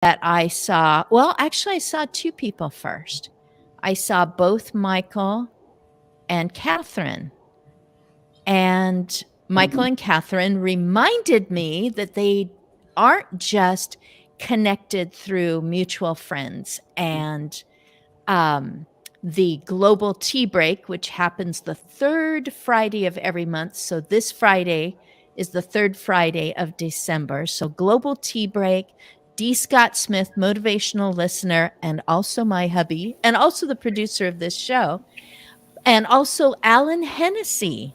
that I saw. Well, actually, I saw two people first. I saw both Michael and Catherine. And Michael and Catherine reminded me that they aren't just connected through mutual friends and the global tea break, which happens the third Friday of every month. So this Friday is the third Friday of December. So global tea break, D. Scott Smith, motivational listener, and also my hubby, and also the producer of this show, and also Alan Hennessy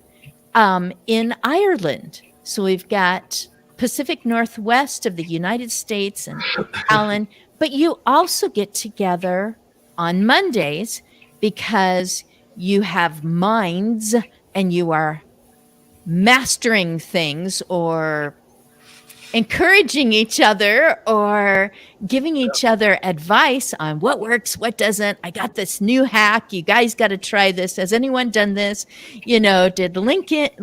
in Ireland. So we've got Pacific Northwest of the United States and Alan, but you also get together on Mondays because you have minds and you are mastering things or encouraging each other or giving each other advice on what works, what doesn't. I got this new hack. You guys got to try this. Has anyone done this? Did LinkedIn,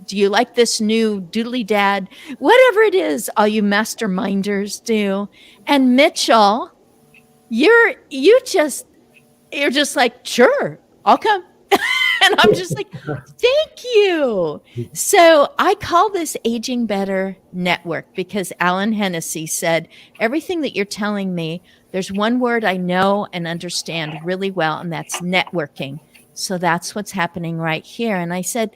do you like this new doodly dad? Whatever it is, all you masterminders do. And Mitchell, you're just like, sure, I'll come. And I'm just like, thank you. So I call this Aging Better Network because Alan Hennessy said, everything that you're telling me, there's one word I know and understand really well, and that's networking. So that's what's happening right here. And I said,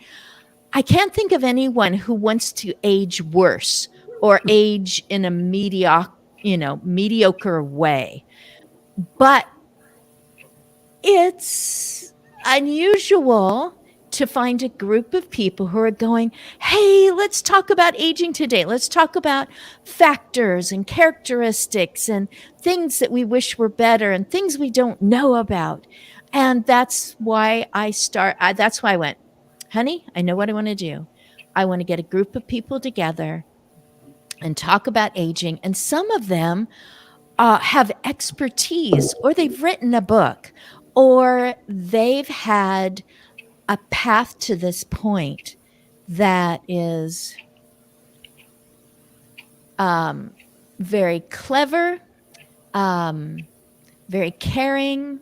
I can't think of anyone who wants to age worse or age in a mediocre way. But it's unusual to find a group of people who are going, hey, let's talk about aging today. Let's talk about factors and characteristics and things that we wish were better and things we don't know about. And that's why that's why I went, honey, I know what I want to do. I want to get a group of people together and talk about aging. And some of them have expertise, or they've written a book, or they've had a path to this point that is very clever, very caring,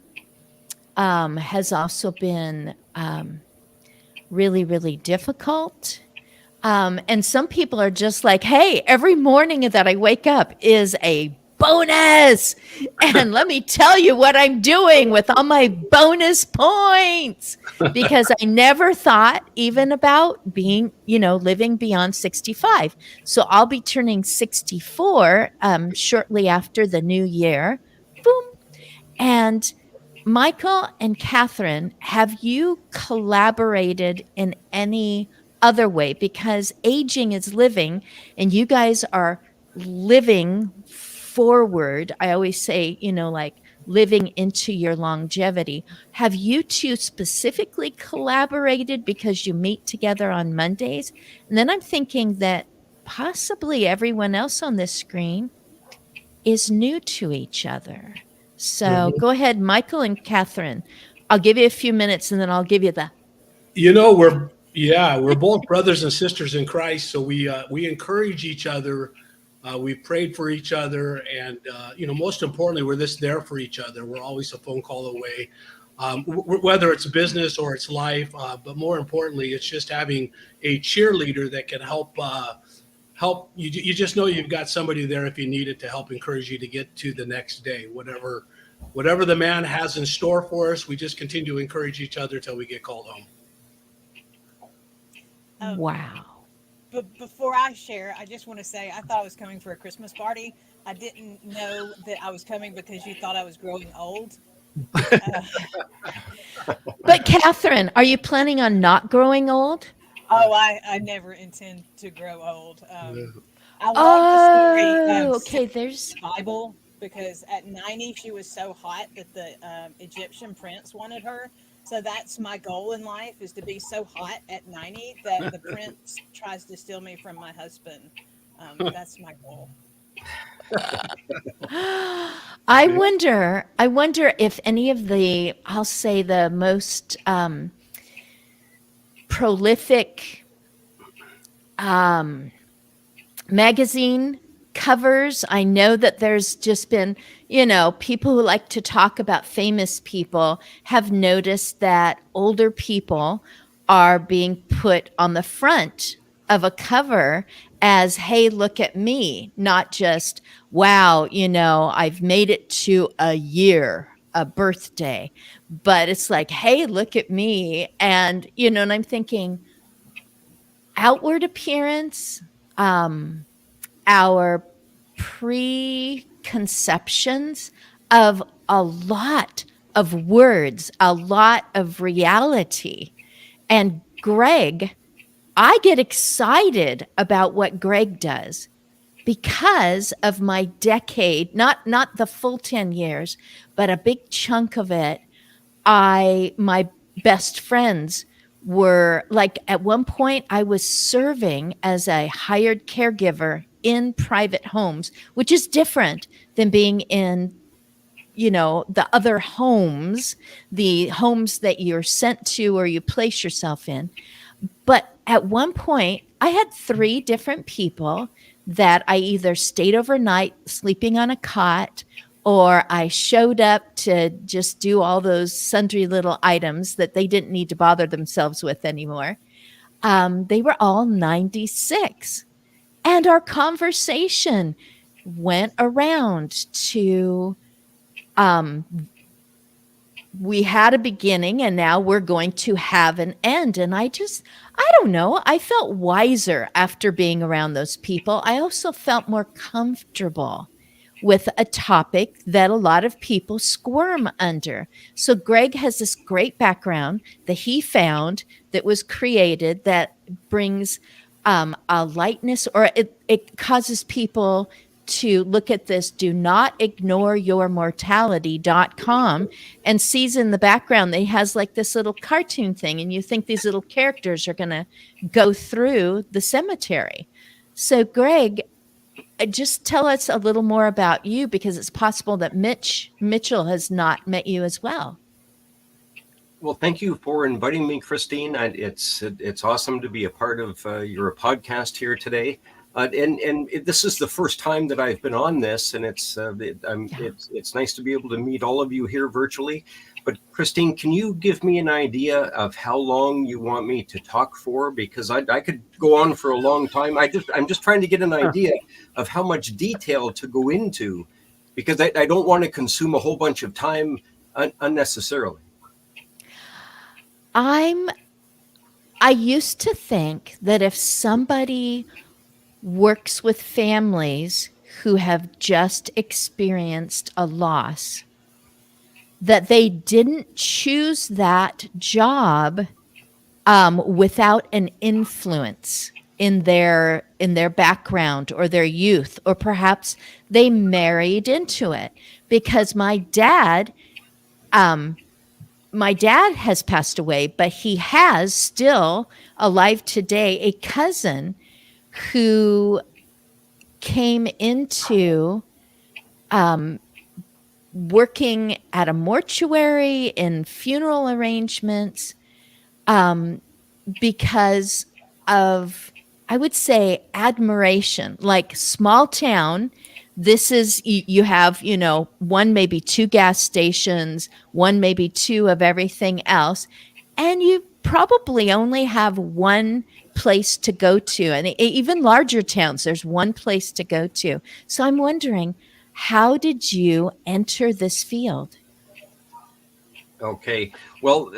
has also been really, really difficult. And some people are just like, hey, every morning that I wake up is a bonus. And let me tell you what I'm doing with all my bonus points, because I never thought even about being, living beyond 65. So I'll be turning 64 shortly after the new year. Boom. And Michael and Catherine, have you collaborated in any other way? Because aging is living, and you guys are living forward. I always say, like living into your longevity. Have you two specifically collaborated because you meet together on Mondays? And then I'm thinking that possibly everyone else on this screen is new to each other. So go ahead, Michael and Catherine. I'll give you a few minutes and then I'll give you the. We're both brothers and sisters in Christ. So we encourage each other. We prayed for each other, and most importantly, we're there for each other. We're always a phone call away, whether it's business or it's life. But more importantly, it's just having a cheerleader that can help you. You just know you've got somebody there if you need it to help encourage you to get to the next day, whatever the man has in store for us. We just continue to encourage each other till we get called home. Wow. But before I share, I just want to say I thought I was coming for a Christmas party. I didn't know that I was coming because you thought I was growing old. But Catherine, are you planning on not growing old? Oh, I never intend to grow old. I love the story. There's Bible, because at 90 she was so hot that the Egyptian prince wanted her. So that's my goal in life, is to be so hot at 90 that the prince tries to steal me from my husband. That's my goal. I wonder if any of the, I'll say the most prolific magazine covers. I know that there's just been, people who like to talk about famous people have noticed that older people are being put on the front of a cover as, hey, look at me, not just, wow, I've made it to a year, a birthday, but it's like, hey, look at me. And I'm thinking outward appearance, our preconceptions of a lot of words, a lot of reality. And Greg, I get excited about what Greg does because of my decade, not the full 10 years, but a big chunk of it. My best friends were like, at one point I was serving as a hired caregiver in private homes, which is different than being in the other homes, the homes that you're sent to or you place yourself in. But at one point, I had 3 different people that I either stayed overnight sleeping on a cot, or I showed up to just do all those sundry little items that they didn't need to bother themselves with anymore. They were all 96. And our conversation went around to we had a beginning and now we're going to have an end. And I don't know. I felt wiser after being around those people. I also felt more comfortable with a topic that a lot of people squirm under. So Greg has this great background that he found that was created that brings a lightness, or it causes people to look at this do not ignore your mortality.com and sees in the background they has like this little cartoon thing, and you think these little characters are going to go through the cemetery. So Greg, just tell us a little more about you, because it's possible that Mitchell has not met you as well. Well, thank you for inviting me, Christine. It's awesome to be a part of your podcast here today. And this is the first time that I've been on this, and it's nice to be able to meet all of you here virtually. But Christine, can you give me an idea of how long you want me to talk for? Because I could go on for a long time. I'm just trying to get an idea of how much detail to go into, because I don't want to consume a whole bunch of time unnecessarily. I used to think that if somebody works with families who have just experienced a loss, that they didn't choose that job without an influence in their background or their youth, or perhaps they married into it. Because my dad has passed away, but he has still alive today a cousin who came into working at a mortuary in funeral arrangements because of, I would say, admiration. Like, small town, this is, you have, one, maybe 2 gas stations, one, maybe 2 of everything else. And you probably only have one place to go to. And even larger towns, there's one place to go to. So I'm wondering, how did you enter this field? Okay. Well,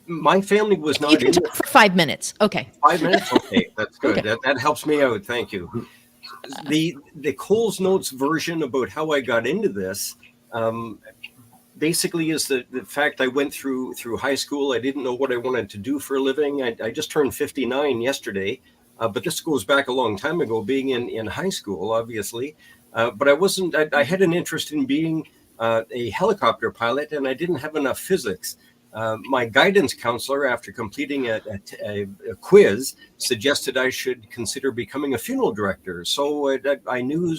my family was not. You can talk for 5 minutes. Okay. 5 minutes? Okay, that's good. Okay. That helps me out. Thank you. The Coles Notes version about how I got into this basically is the fact I went through high school. I didn't know what I wanted to do for a living. I just turned 59 yesterday, but this goes back a long time ago, being in high school, obviously. But I had an interest in being a helicopter pilot, and I didn't have enough physics. My guidance counselor, after completing a quiz, suggested I should consider becoming a funeral director. So I knew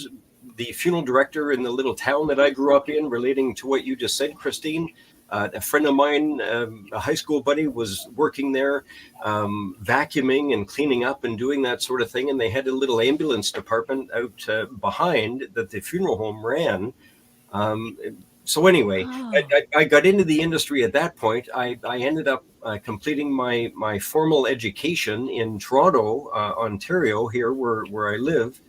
the funeral director in the little town that I grew up in, relating to what you just said, Christine. A friend of mine, a high school buddy, was working there, vacuuming and cleaning up and doing that sort of thing. And they had a little ambulance department out behind that the funeral home ran. So anyway, Oh. I got into the industry at that point. I ended up completing my formal education in Toronto, Ontario, here where I live.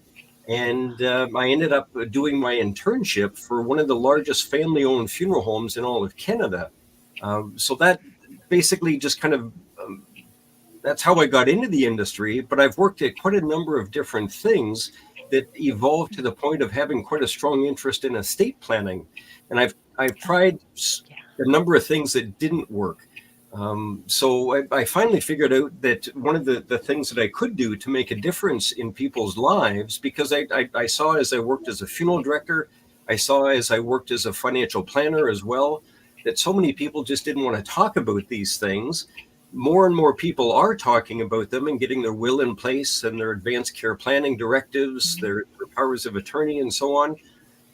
And I ended up doing my internship for one of the largest family-owned funeral homes in all of Canada. So that basically just kind of that's how I got into the industry. But I've worked at quite a number of different things that evolved to the point of having quite a strong interest in estate planning. And I've tried a number of things that didn't work. So I finally figured out that one of the things that I could do to make a difference in people's lives, because I saw as I worked as a funeral director, I saw as I worked as a financial planner as well, that so many people just didn't want to talk about these things. More and more people are talking about them and getting their will in place and their advanced care planning directives, their powers of attorney and so on.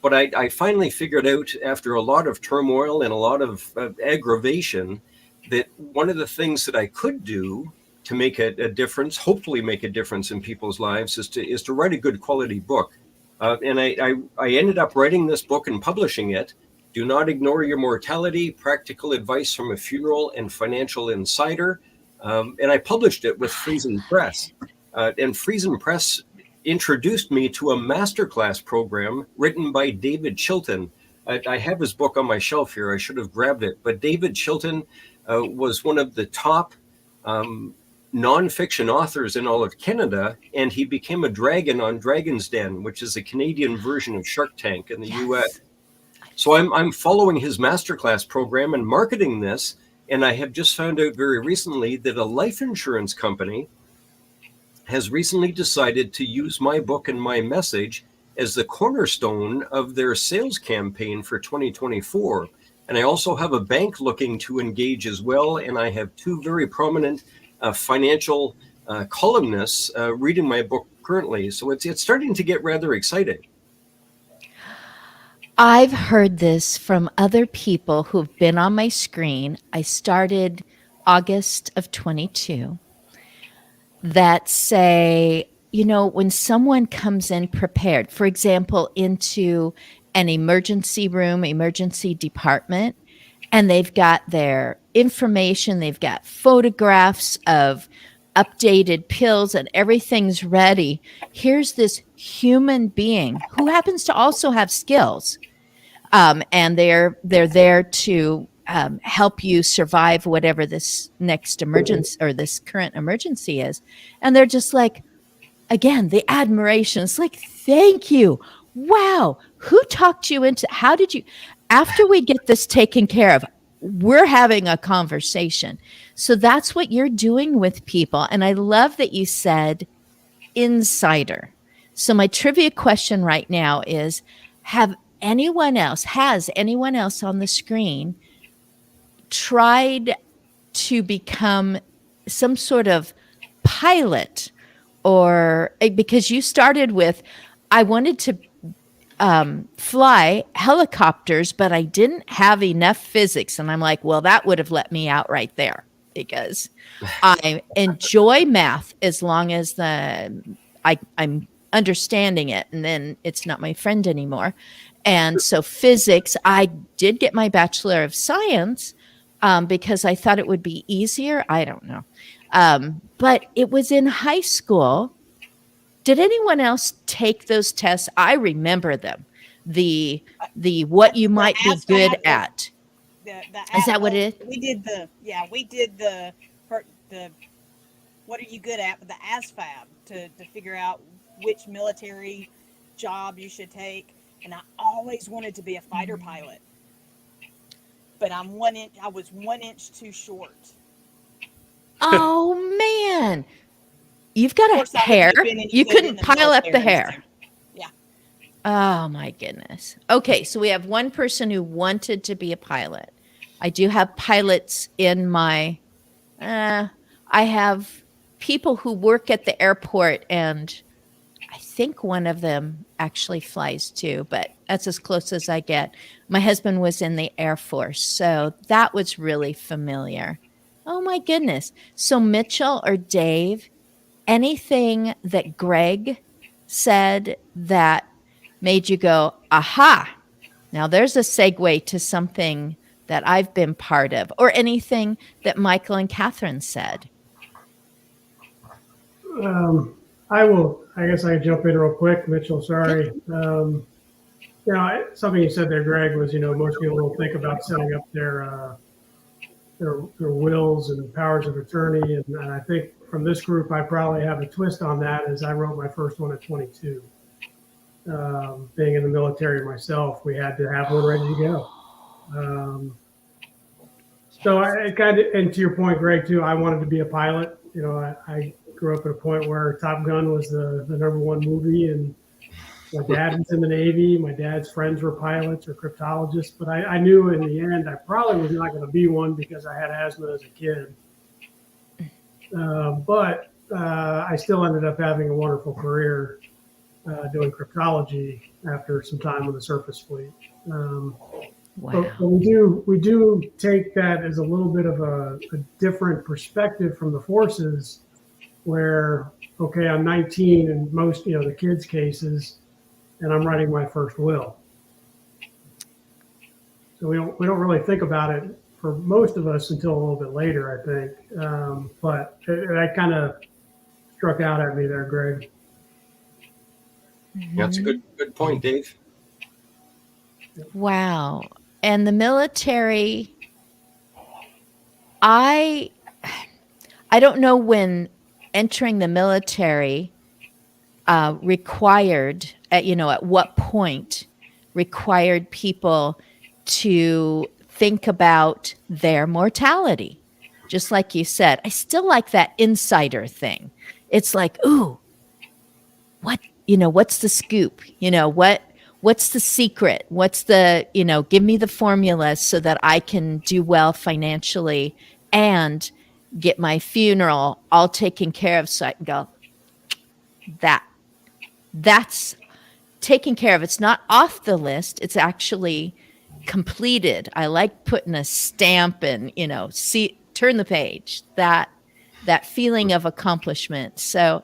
But I finally figured out, after a lot of turmoil and a lot of aggravation, that one of the things that I could do to make a difference, hopefully make a difference in people's lives, is to write a good quality book. And I ended up writing this book and publishing it. Do Not Ignore Your Mortality, Practical Advice from a Funeral and Financial Insider. And I published it with Friesen Press. And Friesen Press introduced me to a masterclass program written by David Chilton. I have his book on my shelf here. I should have grabbed it. But David Chilton was one of the top nonfiction authors in all of Canada, and he became a dragon on Dragon's Den, which is a Canadian version of Shark Tank in the US. So I'm following his masterclass program and marketing this, and I have just found out very recently that a life insurance company has recently decided to use my book and my message as the cornerstone of their sales campaign for 2024. And I also have a bank looking to engage as well. And I have two very prominent financial columnists reading my book currently. So it's starting to get rather exciting. I've heard this from other people who've been on my screen. I started August of 22 that say, when someone comes in prepared, for example, into an emergency room, emergency department, and they've got their information, they've got photographs of updated pills and everything's ready. Here's this human being who happens to also have skills. And they're there to help you survive whatever this next emergency or this current emergency is. And they're just like, again, the admiration. It's like, thank you. Wow. Who talked you into, how did you, after we get this taken care of, we're having a conversation. So that's what you're doing with people. And I love that you said insider. So my trivia question right now is, has anyone else on the screen tried to become some sort of pilot? Or because you started with, I wanted to fly helicopters, but I didn't have enough physics. And I'm like, well, that would have let me out right there, because I enjoy math as long as I'm understanding it, and then it's not my friend anymore. And so physics, I did get my Bachelor of Science because I thought it would be easier. I don't know. But it was in high school. Did anyone else take those tests? I remember them. The what you might be good at. Is that what it is? We did the what are you good at with the ASFAB to figure out which military job you should take. And I always wanted to be a fighter pilot. But I was 1 inch too short. Oh man. You've got a hair. You couldn't pile up the hair. Yeah. Oh my goodness. Okay, so we have one person who wanted to be a pilot. I do have pilots in my I have people who work at the airport, and I I think one of them actually flies too, but that's as close as I get. My husband was in the Air Force, so that was really familiar. Oh my goodness. So Mitchell or Dave, anything that Greg said that made you go, aha, now there's a segue to something that I've been part of, or anything that Michael and Catherine said? I guess I can jump in real quick, Mitchell. Sorry. Something you said there, Greg, was most people don't think about setting up their wills and powers of attorney, and I think from this group, I probably have a twist on that, as I wrote my first one at 22. Being in the military myself, we had to have one ready to go. So I kind of, and to your point, Greg, too, I wanted to be a pilot. I grew up at a point where Top Gun was the number one movie, and my dad was in the Navy. My dad's friends were pilots or cryptologists, but I knew in the end I probably was not going to be one because I had asthma as a kid. But I still ended up having a wonderful career doing cryptology after some time on the surface fleet. Wow. But we do take that as a little bit of a different perspective from the forces, where, okay, I'm 19 in most, the kids' cases, and I'm writing my first will. So we don't really think about it for most of us until a little bit later, I think. But that kind of struck out at me there, Greg. That's a good point, Dave. Wow. And the military, I don't know when entering the military required, at what point required people to think about their mortality. Just like you said, I still like that insider thing. It's like, ooh, what's the scoop? What's the secret? What's the, give me the formula so that I can do well financially and get my funeral all taken care of, so I can go, that's taken care of. It's not off the list. It's actually completed. I like putting a stamp and, turn the page, that feeling of accomplishment. So,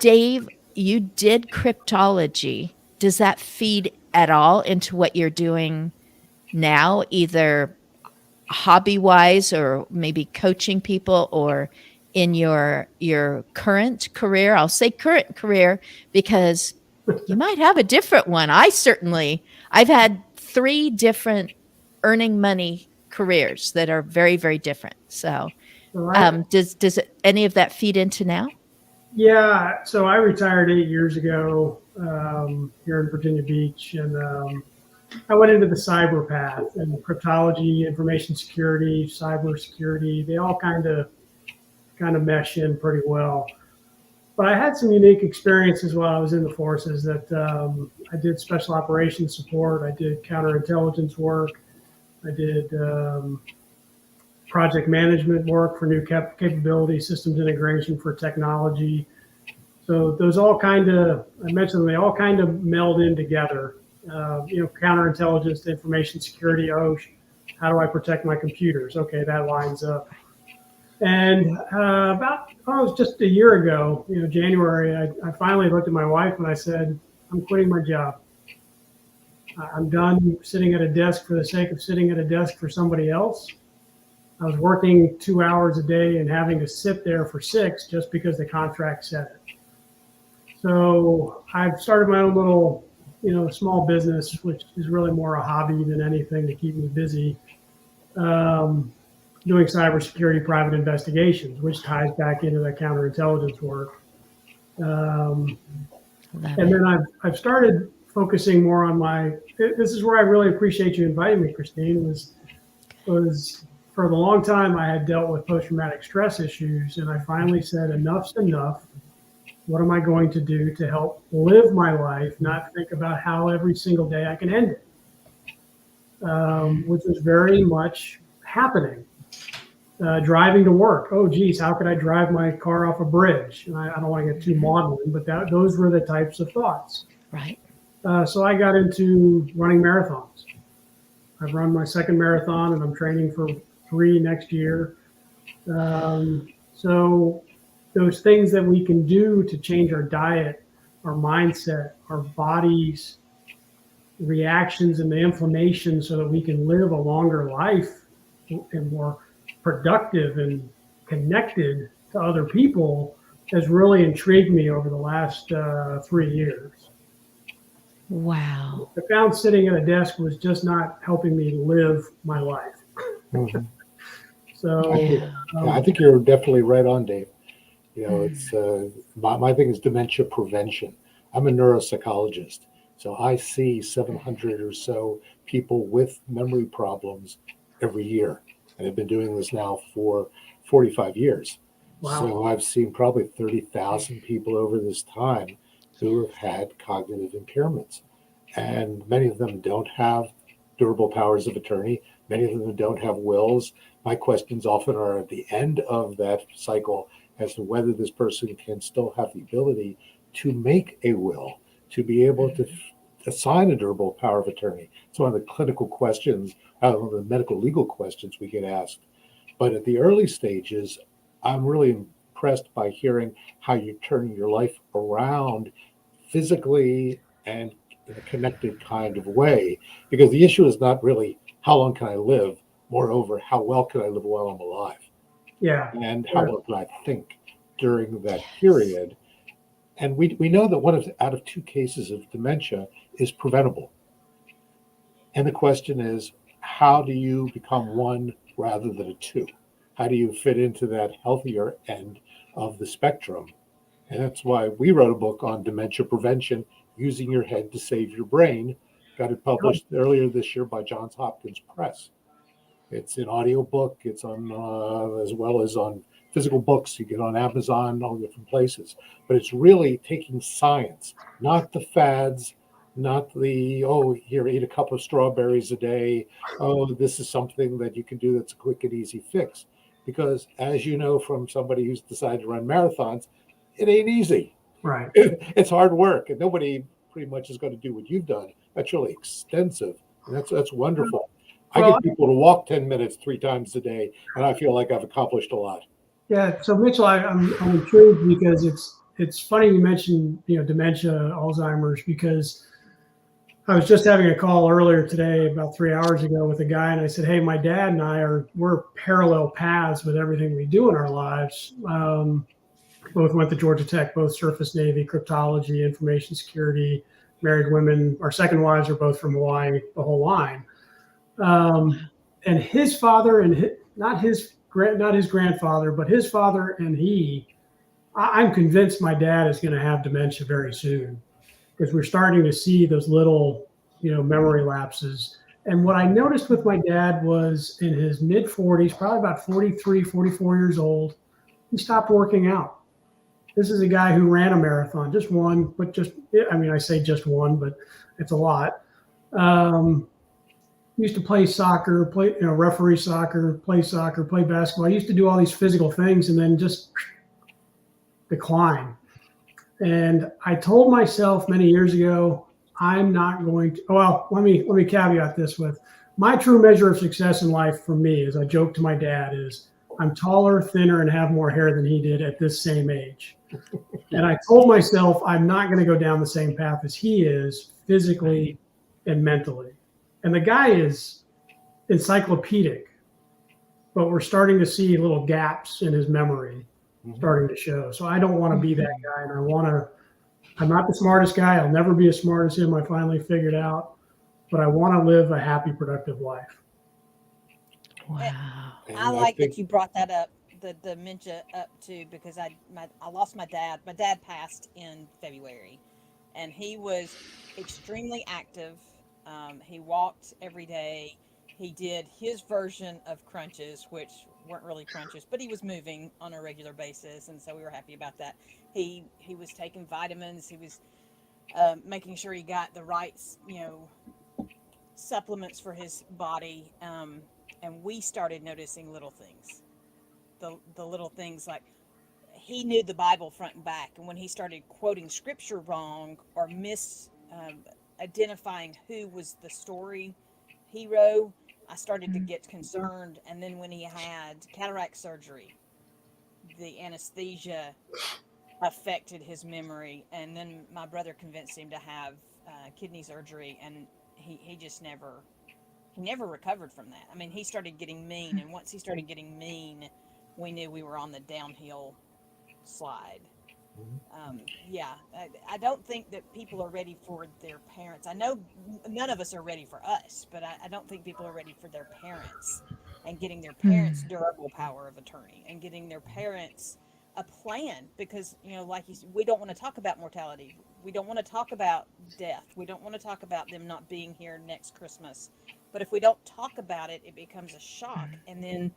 Dave, you did cryptology. Does that feed at all into what you're doing now, either hobby-wise or maybe coaching people, or in your current career? I'll say current career because you might have a different one. I've had 3 different earning money careers that are very, very different. So does any of that feed into now? Yeah, so I retired 8 years ago here in Virginia Beach, and I went into the cyber path, and cryptology, information security, cyber security, they all kind of mesh in pretty well. But I had some unique experiences while I was in the forces that I did special operations support, I did counterintelligence work, I did project management work for new capability, systems integration for technology. So those all kind of, I mentioned, they all kind of meld in together. Counterintelligence to information security. Oh, how do I protect my computers? Okay, that lines up. And it was just a year ago, January, I finally looked at my wife and I said, I'm quitting my job. I'm done sitting at a desk for the sake of sitting at a desk for somebody else. I was working 2 hours a day and having to sit there for 6 just because the contract said it. So I've started my own little, small business, which is really more a hobby than anything to keep me busy, doing cybersecurity private investigations, which ties back into that counterintelligence work. And then I've started focusing more on this is where I really appreciate you inviting me, Christine, was for the long time I had dealt with post-traumatic stress issues, and I finally said, enough's enough. What am I going to do to help live my life, not think about how every single day I can end it, which was very much happening. driving to work. Oh, geez, how could I drive my car off a bridge? And I don't want to get too maudlin, but those were the types of thoughts. Right. So I got into running marathons. I've run my second marathon, and I'm training for 3 next year. So those things that we can do to change our diet, our mindset, our body's reactions and the inflammation so that we can live a longer life and more productive and connected to other people has really intrigued me over the last 3 years. Wow. I found sitting at a desk was just not helping me live my life. Mhm. So I think you're definitely right on, Dave. It's my thing is dementia prevention. I'm a neuropsychologist, so I see 700 or so people with memory problems every year, and I've been doing this now for 45 years. Wow. So I've seen probably 30,000 people over this time who have had cognitive impairments, and many of them don't have durable powers of attorney. Many of them don't have wills. My questions often are at the end of that cycle as to whether this person can still have the ability to make a will, to be able to assign a durable power of attorney. It's one of the clinical questions, the medical legal questions we get asked. But at the early stages, I'm really impressed by hearing how you're turning your life around physically and in a connected kind of way, because the issue is not really how long can I live, moreover, how well can I live while I'm alive, yeah, and how well can I think during that period. And we know that out of 2 cases of dementia is preventable. And the question is, how do you become one rather than a 2? How do you fit into that healthier end of the spectrum? And that's why we wrote a book on dementia prevention, using your head to save your brain. Got it published earlier this year by Johns Hopkins Press. It's an audio book. It's on as well as on physical books. You get on Amazon, all different places. But it's really taking science, not the fads, not the, oh, here, eat a cup of strawberries a day. Oh, this is something that you can do that's a quick and easy fix. Because as you know from somebody who's decided to run marathons, it ain't easy. right. It's hard work, and nobody pretty much is going to do what you've done. That's really extensive, and that's wonderful. I Well, get people to walk 10 minutes 3 times a day, and I feel like I've accomplished a lot. yeah. So Mitchell, I'm intrigued because it's funny you mentioned dementia, Alzheimer's, because I was just having a call earlier today, about 3 hours ago, with a guy, and I said, "Hey, my dad and we're parallel paths with everything we do in our lives. Both went to Georgia Tech, both surface Navy, cryptology, information security, married women. Our second wives are both from Hawaii, the whole line." And his father and not his grandfather, but his father and I'm convinced my dad is going to have dementia very soon, because we're starting to see those little, memory lapses. And what I noticed with my dad was in his mid 40s, probably about 43, 44 years old, he stopped working out. This is a guy who ran a marathon, just one, but I say just one, but it's a lot. Used to play soccer, referee soccer, play basketball. I used to do all these physical things and then just decline. And I told myself many years ago, I'm not going to, well, let me caveat this with my true measure of success in life for me, as I joke to my dad, is I'm taller, thinner, and have more hair than he did at this same age. And I told myself I'm not going to go down the same path as he is, physically and mentally. And the guy is encyclopedic, but we're starting to see little gaps in his memory starting to show. So I don't want to be that guy. And I'm not the smartest guy. I'll never be as smart as him. I finally figured out, but I want to live a happy, productive life. Wow. I like that you brought that up, the dementia up too, because I lost my dad. My dad passed in February, and he was extremely active. He walked every day. He did his version of crunches, which weren't really crunches, but he was moving on a regular basis, and so we were happy about that. He was taking vitamins. He was making sure he got the right, supplements for his body. And we started noticing little things. the little things like he knew the Bible front and back, and when he started quoting scripture wrong or identifying who was the story hero, I started to get concerned. And then when he had cataract surgery, the anesthesia affected his memory, and then my brother convinced him to have kidney surgery, and he just never recovered from that. I mean, he started getting mean, and once he started getting mean, we knew we were on the downhill slide. Yeah, I don't think that people are ready for their parents. I know none of us are ready for us, but I don't think people are ready for their parents and getting their parents durable power of attorney and getting their parents a plan, because, you know, like you said, we don't want to talk about mortality. We don't want to talk about death. We don't want to talk about them not being here next Christmas. But if we don't talk about it, it becomes a shock, and then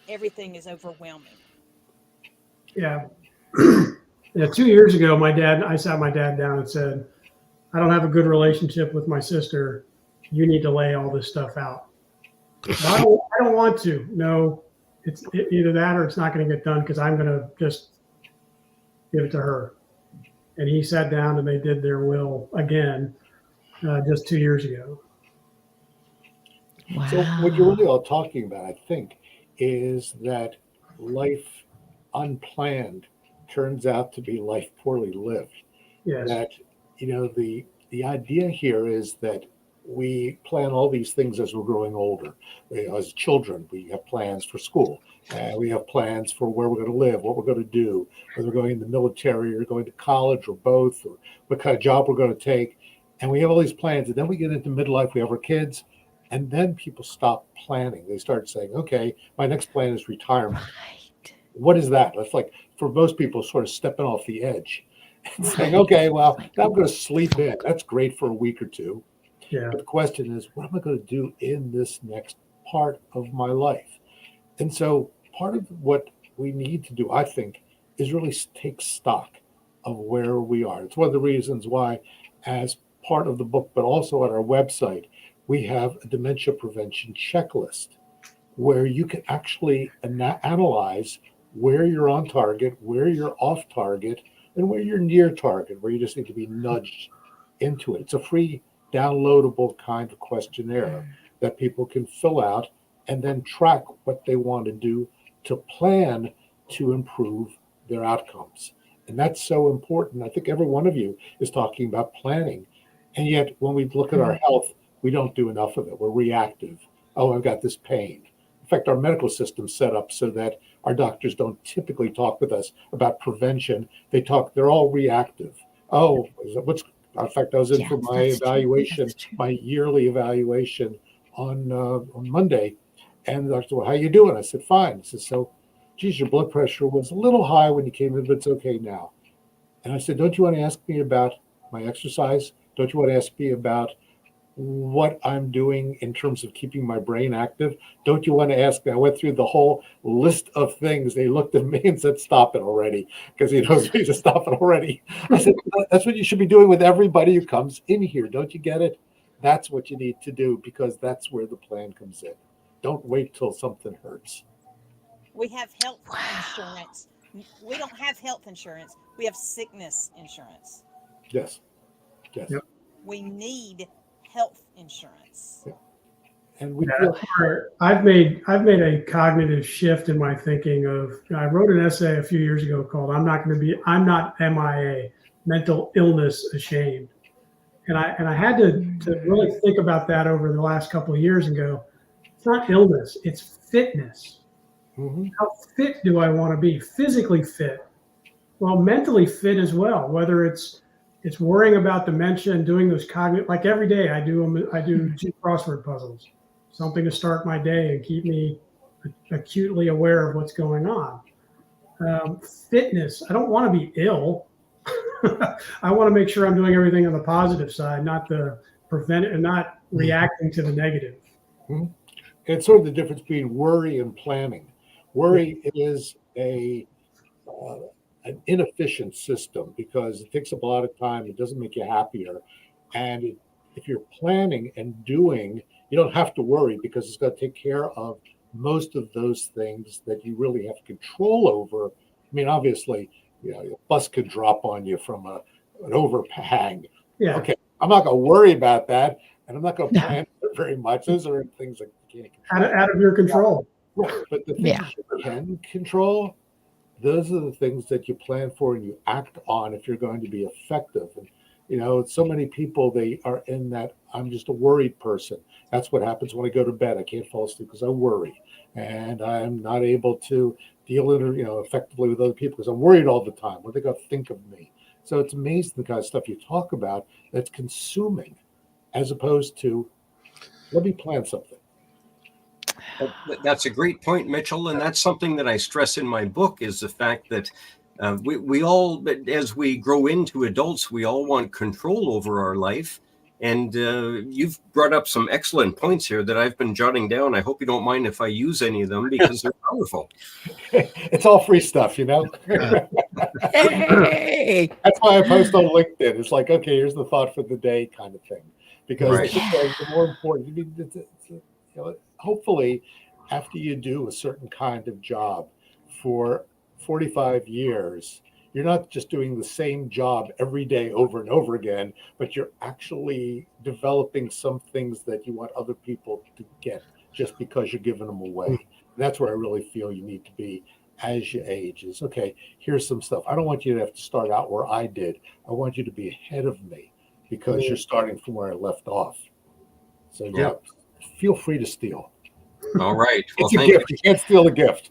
everything is overwhelming. Yeah. Yeah. 2 years ago, I sat my dad down and said, I don't have a good relationship with my sister. You need to lay all this stuff out. I don't want to. No, it's either that or it's not going to get done because I'm going to just give it to her. And he sat down and they did their will again just 2 years ago. Wow. So what you're really all talking about, I think, is that life unplanned turns out to be life poorly lived. Yes. That, the idea here is that we plan all these things as we're growing older. As children, we have plans for school. We have plans for where we're going to live, what we're going to do, whether we're going in the military or going to college or both, or what kind of job we're going to take. And we have all these plans. And then we get into midlife, we have our kids. And then people stop planning. They start saying, okay, my next plan is retirement. Right. What is that? That's like, for most people, sort of stepping off the edge and saying, okay, well, now I'm going to sleep in. That's great for a week or two. Yeah. But the question is, what am I going to do in this next part of my life? And so part of what we need to do, I think, is really take stock of where we are. It's one of the reasons why, as part of the book, but also at our website, we have a dementia prevention checklist where you can actually analyze where you're on target, where you're off target, and where you're near target, where you just need to be nudged into it. It's a free downloadable kind of questionnaire that people can fill out and then track what they want to do to plan to improve their outcomes. And that's so important. I think every one of you is talking about planning. And yet when we look at our health, we don't do enough of it. We're reactive. Oh, I've got this pain. In fact, our medical system's set up so that our doctors don't typically talk with us about prevention. They're all reactive. Oh, in fact, I was in for my evaluation, my yearly evaluation on Monday. And the doctor said, well, how you doing? I said, fine. He said, so, geez, your blood pressure was a little high when you came in, but it's okay now. And I said, don't you want to ask me about my exercise? Don't you want to ask me about what I'm doing in terms of keeping my brain active? Don't you want to ask me? I went through the whole list of things. They looked at me and said, stop it already, because he knows me to stop it already. I said, that's what you should be doing with everybody who comes in here. Don't you get it? That's what you need to do, because that's where the plan comes in. Don't wait till something hurts. We have health insurance. We don't have health insurance. We have sickness insurance. Yes. Yes. Yep. We need health insurance. Yeah. And we I've made a cognitive shift in my thinking of, I wrote an essay a few years ago called I'm not MIA, mental illness ashamed. And I had to really think about that over the last couple of years and go, it's not illness, it's fitness. Mm-hmm. How fit do I want to be? Physically fit. Well, mentally fit as well, whether it's worrying about dementia and doing those cognitive, like every day I do 2 crossword puzzles, something to start my day and keep me acutely aware of what's going on. Fitness, I don't want to be ill. I want to make sure I'm doing everything on the positive side, not the prevent and not reacting to the negative. Mm-hmm. It's sort of the difference between worry and planning. Worry is an inefficient system because it takes up a lot of time. It doesn't make you happier. And if you're planning and doing, you don't have to worry because it's going to take care of most of those things that you really have control over. I mean, obviously, a bus could drop on you from an overhang. Yeah. Okay, I'm not going to worry about that, and I'm not going to plan for it very much. Those are things that you can't control. Out of your control. Right. But the things Yeah. you can control, those are the things that you plan for and you act on if you're going to be effective. And so many people, they are in that I'm just a worried person. That's what happens when I go to bed. I can't fall asleep because I worry, and I'm not able to deal effectively with other people because I'm worried all the time. What are they going to think of me? So it's amazing the kind of stuff you talk about that's consuming, as opposed to let me plan something. That's a great point, Mitchell, and that's something that I stress in my book is the fact that we all, as we grow into adults, we all want control over our life. And you've brought up some excellent points here that I've been jotting down. I hope you don't mind if I use any of them because they're powerful. It's all free stuff, Hey! That's why I post on LinkedIn. It's like, okay, here's the thought for the day kind of thing. Because Right. the more important, hopefully, after you do a certain kind of job for 45 years, you're not just doing the same job every day over and over again, but you're actually developing some things that you want other people to get just because you're giving them away. And that's where I really feel you need to be as you age is, okay, here's some stuff. I don't want you to have to start out where I did. I want you to be ahead of me because you're starting from where I left off. So yeah, feel free to steal. All right. Well, It's a gift. You can't steal a gift.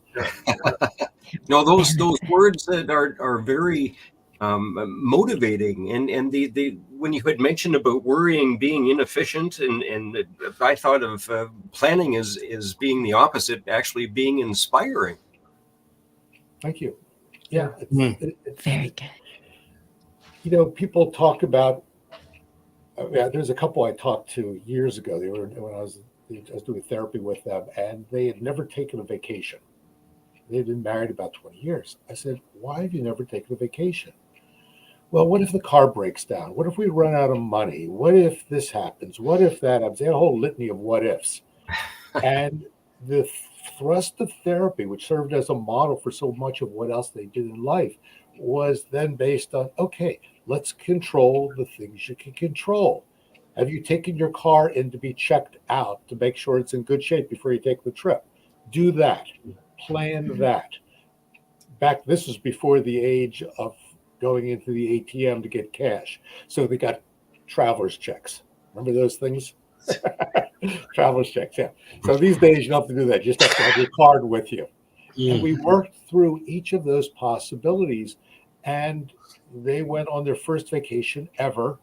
No, those words that are very motivating, and the when you had mentioned about worrying being inefficient, and I thought of planning as being the opposite, actually being inspiring. Thank you. Yeah, Very good. People talk about. There's a couple I talked to years ago. They were when I was doing therapy with them, and they had never taken a vacation. They'd been married about 20 years. I said, why have you never taken a vacation? Well, what if the car breaks down? What if we run out of money? What if this happens? What if that happens? They had a whole litany of what ifs. And the thrust of therapy, which served as a model for so much of what else they did in life, was then based on, okay, let's control the things you can control. Have you taken your car in to be checked out to make sure it's in good shape before you take the trip? Do that. Plan that. This was before the age of going into the ATM to get cash. So they got traveler's checks. Remember those things? Traveler's checks, yeah. So these days you don't have to do that. You just have to have your card with you. And we worked through each of those possibilities, and they went on their first vacation ever.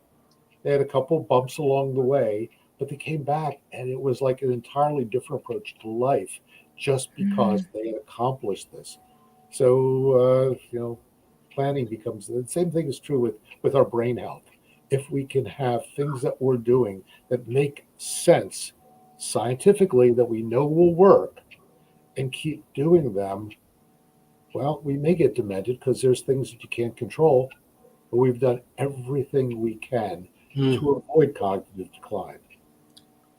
They had a couple bumps along the way, but they came back, and it was like an entirely different approach to life just because they had accomplished this. So, planning becomes the same thing is true with our brain health. If we can have things that we're doing that make sense scientifically, that we know will work, and keep doing them, well, we may get demented because there's things that you can't control, but we've done everything we can to avoid cognitive decline.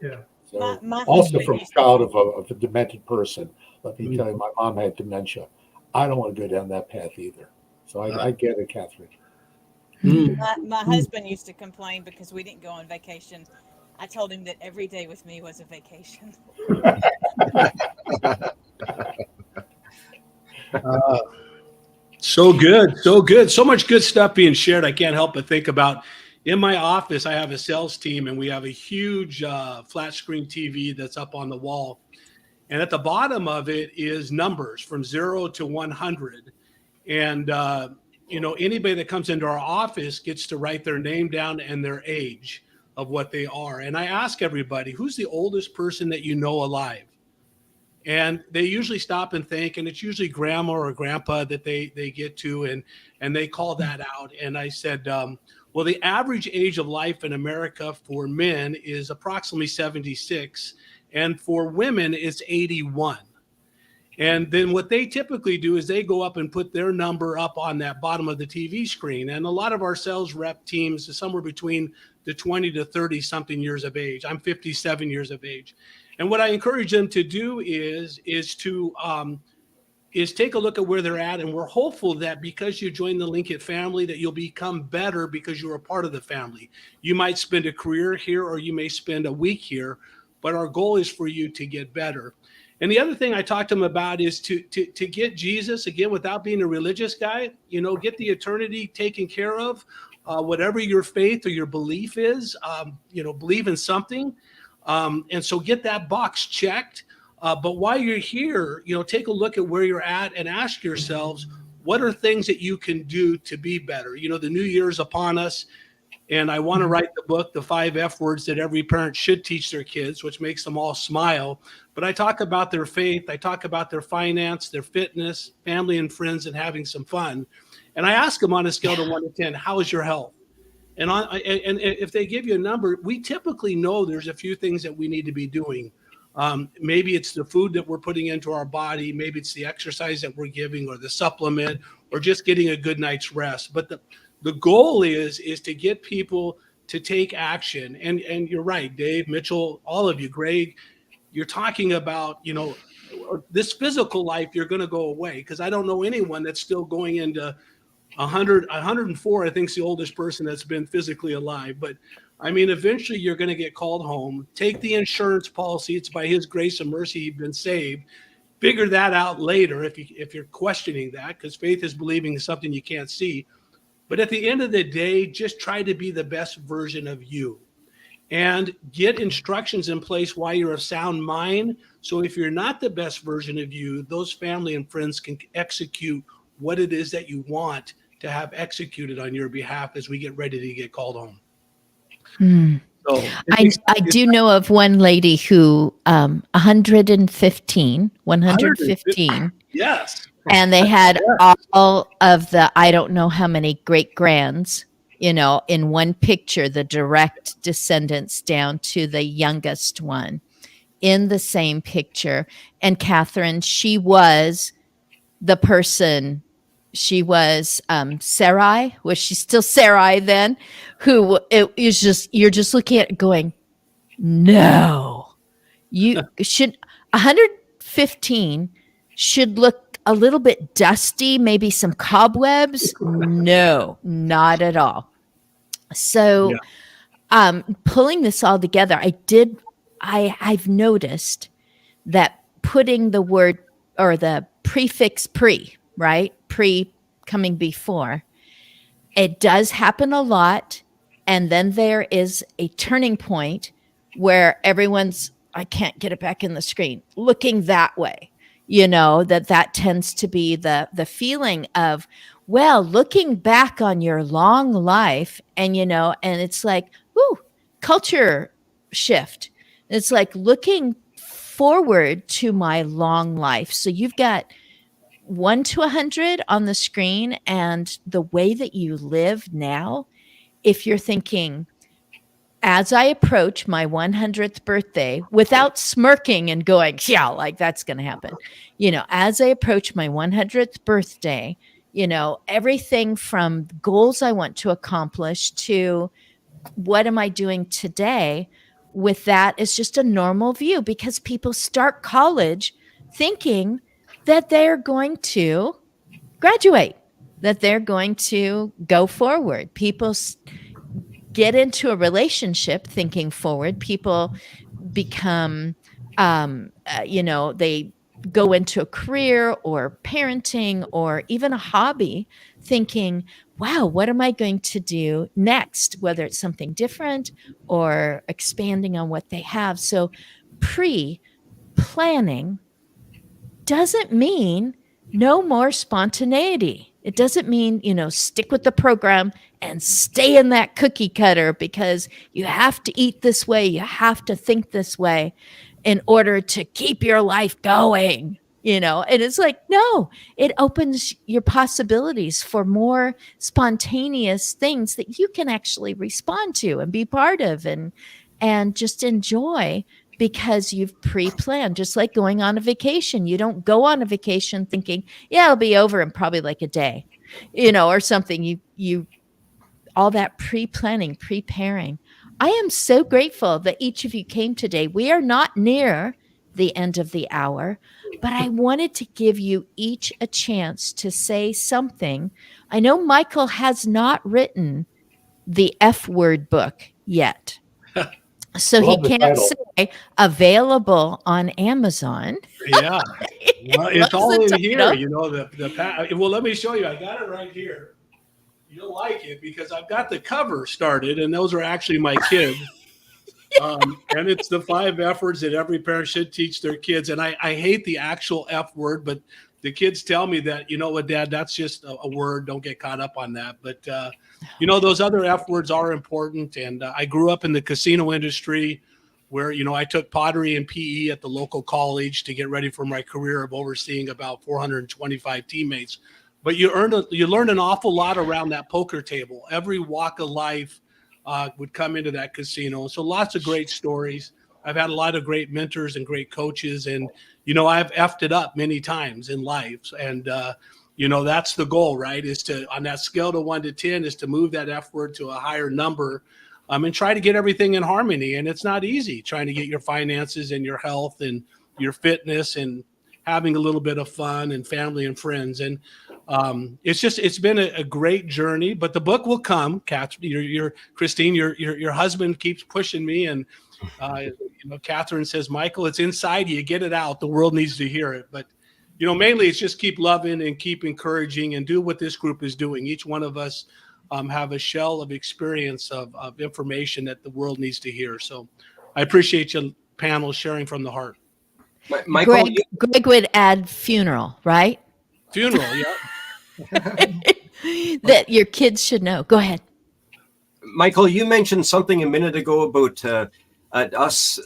Yeah. So My also husband from a used to- child of a demented person, let me tell you, my mom had dementia. I don't want to go down that path either. So I get it, Catherine. My husband used to complain because we didn't go on vacation. I told him that every day with me was a vacation. So good. So much good stuff being shared. I can't help but think about in my office, I have a sales team and we have a huge flat screen TV that's up on the wall. And at the bottom of it is numbers from 0 to 100. And, anybody that comes into our office gets to write their name down and their age of what they are. And I ask everybody, who's the oldest person that you know alive? And they usually stop and think, and it's usually grandma or grandpa that they get to, and they call that out. And I said, well, the average age of life in America for men is approximately 76, and for women, it's 81. And then what they typically do is they go up and put their number up on that bottom of the TV screen. And a lot of our sales rep teams is somewhere between the 20 to 30 something years of age. I'm 57 years of age. And what I encourage them to do is take a look at where they're at. And we're hopeful that because you join the Linkit family, that you'll become better because you're a part of the family. You might spend a career here, or you may spend a week here, but our goal is for you to get better. And the other thing I talked to them about is to get Jesus, again, without being a religious guy, get the eternity taken care of, whatever your faith or your belief is, believe in something. And so get that box checked. But while you're here, take a look at where you're at and ask yourselves, what are things that you can do to be better? The new year is upon us, and I want to write the book, The 5 F Words That Every Parent Should Teach Their Kids, which makes them all smile. But I talk about their faith, I talk about their finance, their fitness, family and friends, and having some fun. And I ask them on a scale of 1 to 10, how is your health? And if they give you a number, we typically know there's a few things that we need to be doing. Maybe it's the food that we're putting into our body. Maybe it's the exercise that we're giving, or the supplement, or just getting a good night's rest. But the goal is to get people to take action. And you're right, Dave, Mitchell, all of you, Greg, you're talking about, this physical life, you're going to go away, because I don't know anyone that's still going into 104, I think, is the oldest person that's been physically alive. But I mean, eventually you're going to get called home. Take the insurance policy. It's by his grace and mercy you've been saved. Figure that out later if you're questioning that, because faith is believing in something you can't see. But at the end of the day, just try to be the best version of you, and get instructions in place while you're of sound mind. So if you're not the best version of you, those family and friends can execute what it is that you want to have executed on your behalf as we get ready to get called home. So I do know of one lady who 115. Yes. And they had all of the, I don't know how many great grands, in one picture, the direct descendants down to the youngest one in the same picture. And Catherine, she was the person. She was Sarai. Was she still Sarai then? Who it is just, you're just looking at it going, no, you should 115 should look a little bit dusty, maybe some cobwebs. No, not at all. So pulling this all together, I've noticed that putting the word or the prefix pre, right? Pre coming before, it does happen a lot. And then there is a turning point where everyone's, I can't get it back in the screen, looking that way. That tends to be the feeling of, well, looking back on your long life, and it's like, ooh, culture shift. It's like looking forward to my long life. So you've got 1 to 100 on the screen, and the way that you live now, if you're thinking, as I approach my 100th birthday, without smirking and going, yeah, like that's going to happen, as I approach my 100th birthday, everything from goals I want to accomplish to what am I doing today, with that is just a normal view, because people start college thinking that they're going to graduate, that they're going to go forward. People get into a relationship thinking forward. People become, they go into a career or parenting or even a hobby thinking, wow, what am I going to do next? Whether it's something different or expanding on what they have. So pre-planning doesn't mean no more spontaneity. It doesn't mean, stick with the program and stay in that cookie cutter because you have to eat this way, you have to think this way in order to keep your life going, And it's like, no, it opens your possibilities for more spontaneous things that you can actually respond to and be part of and just enjoy, because you've pre-planned. Just like going on a vacation. You don't go on a vacation thinking, yeah, it'll be over in probably like a day, or something. You all that pre-planning, preparing. I am so grateful that each of you came today. We are not near the end of the hour, but I wanted to give you each a chance to say something. I know Michael has not written the F word book yet. So he Love the can't title. say available on Amazon. Yeah. Well, He it's loves all the in here, title. you know, well, let me show you. I got it right here. You'll like it because I've got the cover started, and those are actually my kids. And it's the 5 F words that every parent should teach their kids. And I hate the actual F word, but the kids tell me that, you know what, Dad, that's just a word. Don't get caught up on that. But, you know, those other F words are important. And I grew up in the casino industry where, you know, I took pottery and PE at the local college to get ready for my career of overseeing about 425 teammates. But you learn an awful lot around that poker table. Every walk of life would come into that casino. So lots of great stories. I've had a lot of great mentors and great coaches, and you know I've effed it up many times in life, and you know that's the goal, right? Is to on that scale to 1 to 10 is to move that F word to a higher number, and try to get everything in harmony. And it's not easy trying to get your finances and your health and your fitness and having a little bit of fun and family and friends. And it's been a great journey, but the book will come. Catherine, your Christine, your husband keeps pushing me, and you know, Catherine says, Michael, it's inside you. Get it out. The world needs to hear it. But you know, mainly it's just keep loving and keep encouraging and do what this group is doing. Each one of us have a shell of experience of information that the world needs to hear. So I appreciate you panel sharing from the heart. Michael, Greg would add funeral, right? Funeral, yeah. That your kids should know. Go ahead. Michael, you mentioned something a minute ago about us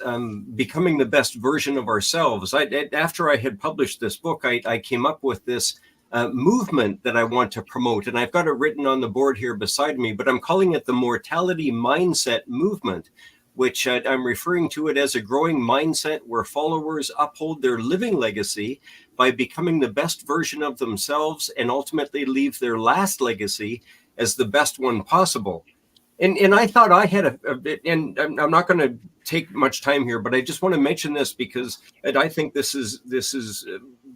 becoming the best version of ourselves. After I had published this book, I came up with this movement that I want to promote, and I've got it written on the board here beside me, but I'm calling it the Mortality Mindset Movement, which I'm referring to it as a growing mindset where followers uphold their living legacy by becoming the best version of themselves and ultimately leave their last legacy as the best one possible. And I thought I had and I'm not going to take much time here, but I just want to mention this because I think this is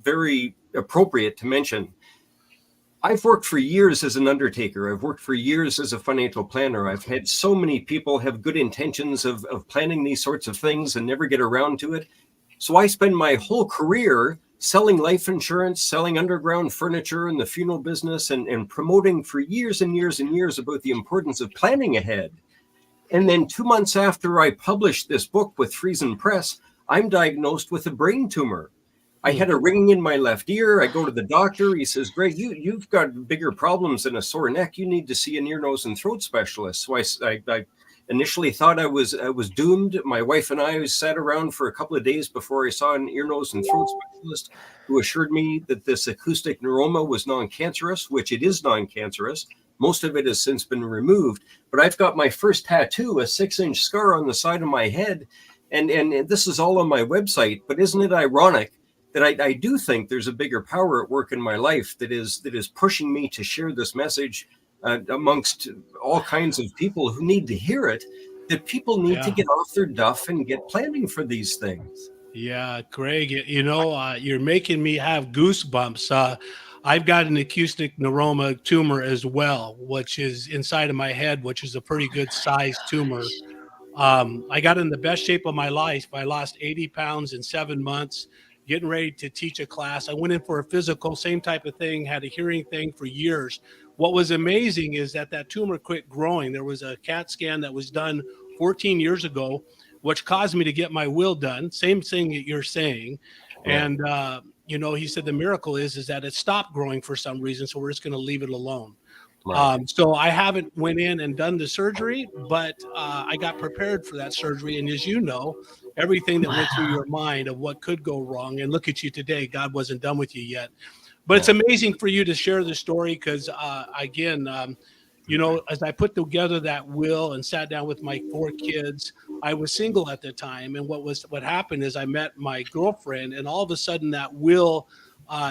very appropriate to mention. I've worked for years as an undertaker. I've worked for years as a financial planner. I've had so many people have good intentions of planning these sorts of things and never get around to it. So I spend my whole career selling life insurance, selling underground furniture in the funeral business, and promoting for years and years and years about the importance of planning ahead. And then 2 months after I published this book with Friesen Press, I'm diagnosed with a brain tumor. I had a ringing in my left ear. I go to the doctor. He says, Greg, you've got bigger problems than a sore neck. You need to see an ear, nose, and throat specialist. So I initially thought I was doomed. My wife and I sat around for a couple of days before I saw an ear, nose, and throat specialist who assured me that this acoustic neuroma was non-cancerous, which it is non-cancerous. Most of it has since been removed. But I've got my first tattoo, a 6-inch scar on the side of my head. And this is all on my website. But isn't it ironic that I do think there's a bigger power at work in my life that is pushing me to share this message amongst all kinds of people who need to hear it, that people need to get off their duff and get planning for these things. Yeah, Greg, you know, you're making me have goosebumps. I've got an acoustic neuroma tumor as well, which is inside of my head, which is a pretty good sized tumor. I got in the best shape of my life. I lost 80 pounds in 7 months, getting ready to teach a class. I went in for a physical, same type of thing, had a hearing thing for years. What was amazing is that tumor quit growing. There was a CAT scan that was done 14 years ago, which caused me to get my will done. Same thing that you're saying. Yeah. And, you know, he said the miracle is that it stopped growing for some reason. So we're just going to leave it alone. Right. So I haven't went in and done the surgery, but I got prepared for that surgery. And as you know, everything that went through your mind of what could go wrong, and look at you today, God wasn't done with you yet. But it's amazing for you to share the story because, again, you know, as I put together that will and sat down with my 4 kids, I was single at the time. And what happened is I met my girlfriend, and all of a sudden that will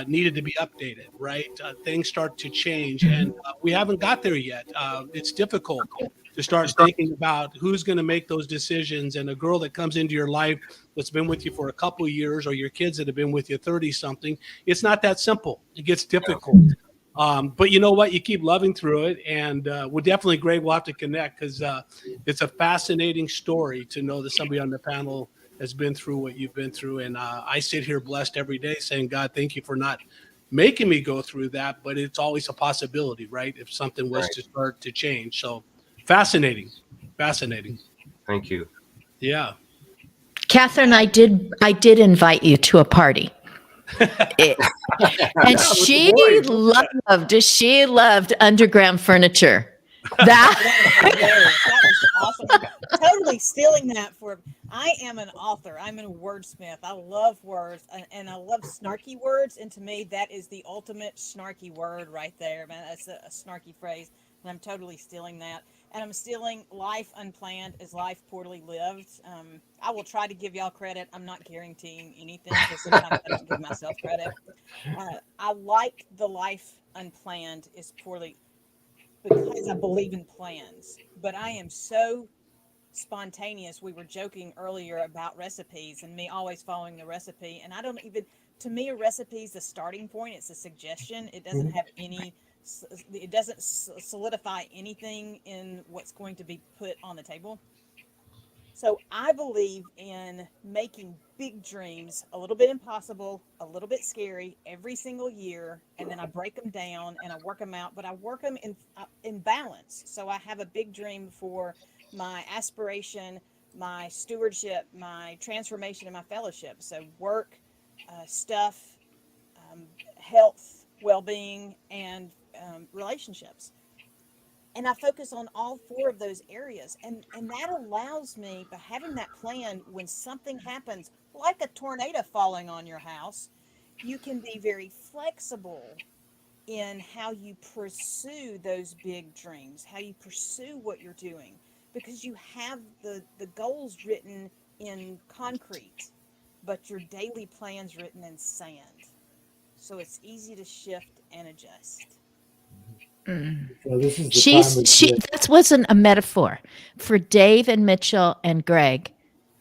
needed to be updated, right? Things start to change, and we haven't got there yet. It's difficult. to start thinking about who's going to make those decisions. And a girl that comes into your life that's been with you for a couple of years, or your kids that have been with you 30 something, it's not that simple. It gets difficult. But you know what? You keep loving through it. And we're definitely, Greg, we'll have to connect, because it's a fascinating story to know that somebody on the panel has been through what you've been through. And I sit here blessed every day saying, God, thank you for not making me go through that. But it's always a possibility, right? If something was to start to change. So fascinating. Thank you. Yeah. Catherine, I did invite you to a party. And she loved underground furniture. That was hilarious. That was awesome. Totally stealing that for. I am an author. I'm a wordsmith. I love words, and I love snarky words. And to me, that is the ultimate snarky word right there, man. That's a snarky phrase, and I'm totally stealing that. And I'm stealing "life unplanned is life poorly lived." I will try to give y'all credit. I'm not guaranteeing anything, because sometimes I don't give myself credit. I like the "life unplanned is poorly," because I believe in plans. But I am so spontaneous. We were joking earlier about recipes and me always following the recipe. And I don't even, to me, a recipe is the starting point. It's a suggestion. It doesn't have any, it doesn't solidify anything in what's going to be put on the table. So I believe in making big dreams a little bit impossible, a little bit scary every single year, and then I break them down and I work them out. But I work them in balance. So I have a big dream for my aspiration, my stewardship, my transformation, and my fellowship. So work, stuff, health, well-being, and relationships. And I focus on all four of those areas. And that allows me, by having that plan, when something happens, like a tornado falling on your house, you can be very flexible in how you pursue those big dreams, how you pursue what you're doing, because you have the goals written in concrete, but your daily plans written in sand. So it's easy to shift and adjust. So this is the time of year. That wasn't a metaphor for Dave and Mitchell and Greg.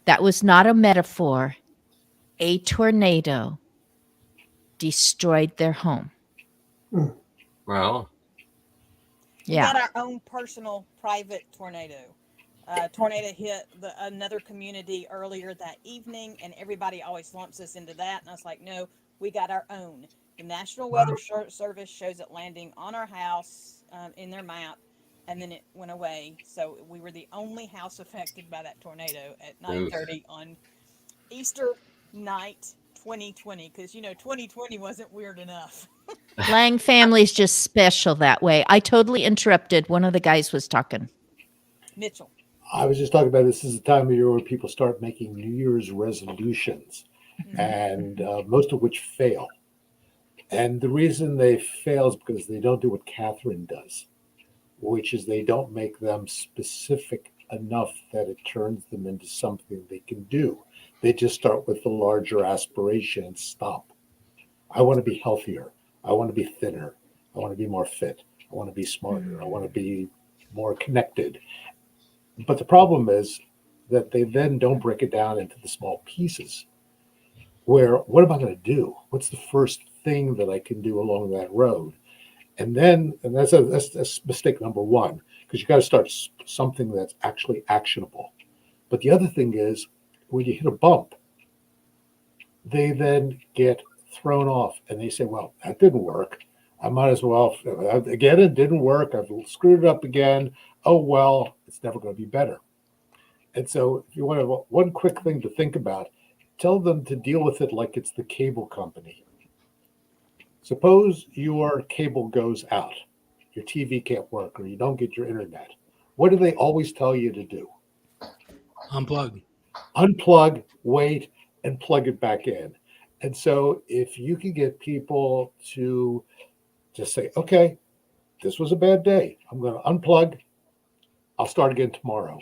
That was not a metaphor. A tornado destroyed their home. Well, We Yeah. got our own personal private tornado. Tornado hit another community earlier that evening, and everybody always lumps us into that. And I was like, no, we got our own. The National Weather Service shows it landing on our house in their map, and then it went away. So we were the only house affected by that tornado at 9:30 on Easter night 2020, because 2020 wasn't weird enough. Lang family's just special that way. I totally interrupted. One of the guys was talking. Mitchell. I was just talking about this is the time of year where people start making New Year's resolutions, and most of which fail. And the reason they fail is because they don't do what Catherine does, which is they don't make them specific enough that it turns them into something they can do. They just start with the larger aspiration and stop. I want to be healthier. I want to be thinner. I want to be more fit. I want to be smarter. I want to be more connected. But the problem is that they then don't break it down into the small pieces. Where, what am I going to do? What's the first thing that I can do along that road? And that's mistake number one, because you got to start something that's actually actionable. But the other thing is, when you hit a bump, they then get thrown off and they say, well, that didn't work. I might as well, again, it didn't work. I've screwed it up again. Oh, well, it's never going to be better. And so if you want one quick thing to think about, tell them to deal with it like it's the cable company. Suppose your cable goes out, your TV can't work, or you don't get your internet. What do they always tell you to do? Unplug. Unplug, wait, and plug it back in. And so if you can get people to just say, okay, this was a bad day. I'm going to unplug. I'll start again tomorrow.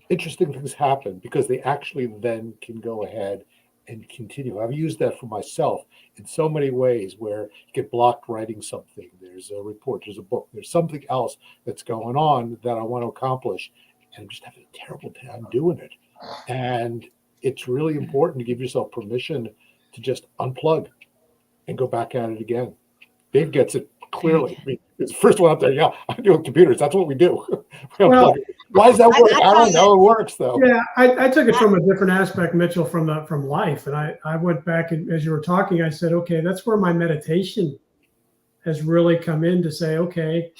Interesting things happen because they actually then can go ahead and continue. I've used that for myself in so many ways where you get blocked writing something. There's a report, there's a book, there's something else that's going on that I want to accomplish. And I'm just having a terrible time doing it. And it's really important to give yourself permission to just unplug and go back at it again. Dave gets it clearly. I mean, it's the first one up there. Yeah, I do with computers. That's what we do. Well, why does that work? I don't know. It works though. Yeah, I took it from a different aspect, Mitchell, from life. And I went back and as you were talking, I said, okay, that's where my meditation has really come in to say, okay,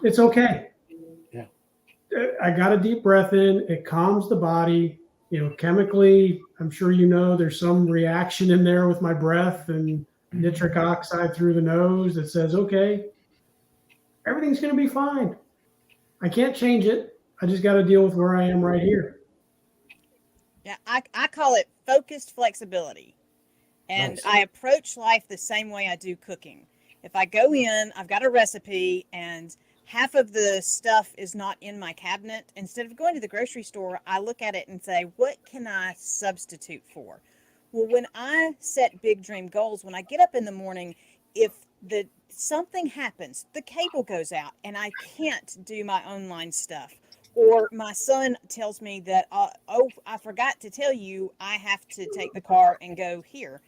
it's okay. Yeah. I got a deep breath in. It calms the body. Chemically, I'm sure there's some reaction in there with my breath and nitric oxide through the nose that says, okay, everything's going to be fine. I can't change it. I just got to deal with where I am right here. Yeah, I call it focused flexibility. And Nice. I approach life the same way I do cooking. If I go in, I've got a recipe and half of the stuff is not in my cabinet. Instead of going to the grocery store, I look at it and say, what can I substitute for? Well, when I set big dream goals, when I get up in the morning, if something happens, the cable goes out and I can't do my online stuff, or my son tells me that, I forgot to tell you, I have to take the car and go here.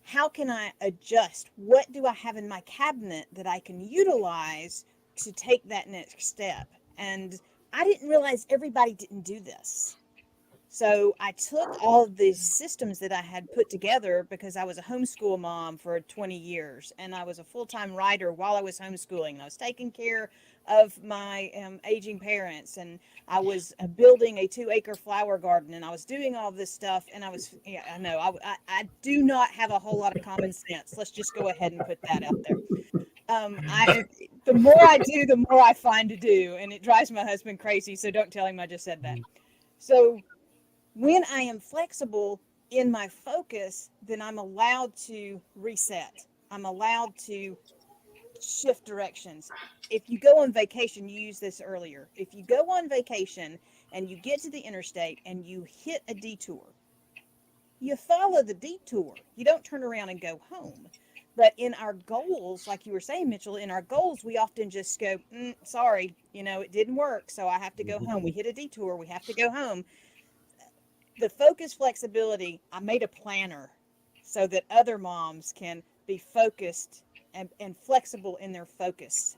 How can I adjust? What do I have in my cabinet that I can utilize to take that next step? And I didn't realize everybody didn't do this. So I took all of these systems that I had put together because I was a homeschool mom for 20 years and I was a full-time writer while I was homeschooling. And I was taking care of my aging parents, and I was building a 2-acre flower garden, and I was doing all this stuff. And I do not have a whole lot of common sense. Let's just go ahead and put that out there. The more I do, the more I find to do, and it drives my husband crazy. So don't tell him I just said that. So when I am flexible in my focus, then I'm allowed to reset. I'm allowed to shift directions. If you go on vacation, you used this earlier. If you go on vacation and you get to the interstate and you hit a detour, you follow the detour. You don't turn around and go home. But in our goals, like you were saying, Mitchell, in our goals, we often just go, sorry, it didn't work, so I have to go home. We hit a detour, we have to go home. The focus flexibility, I made a planner so that other moms can be focused and flexible in their focus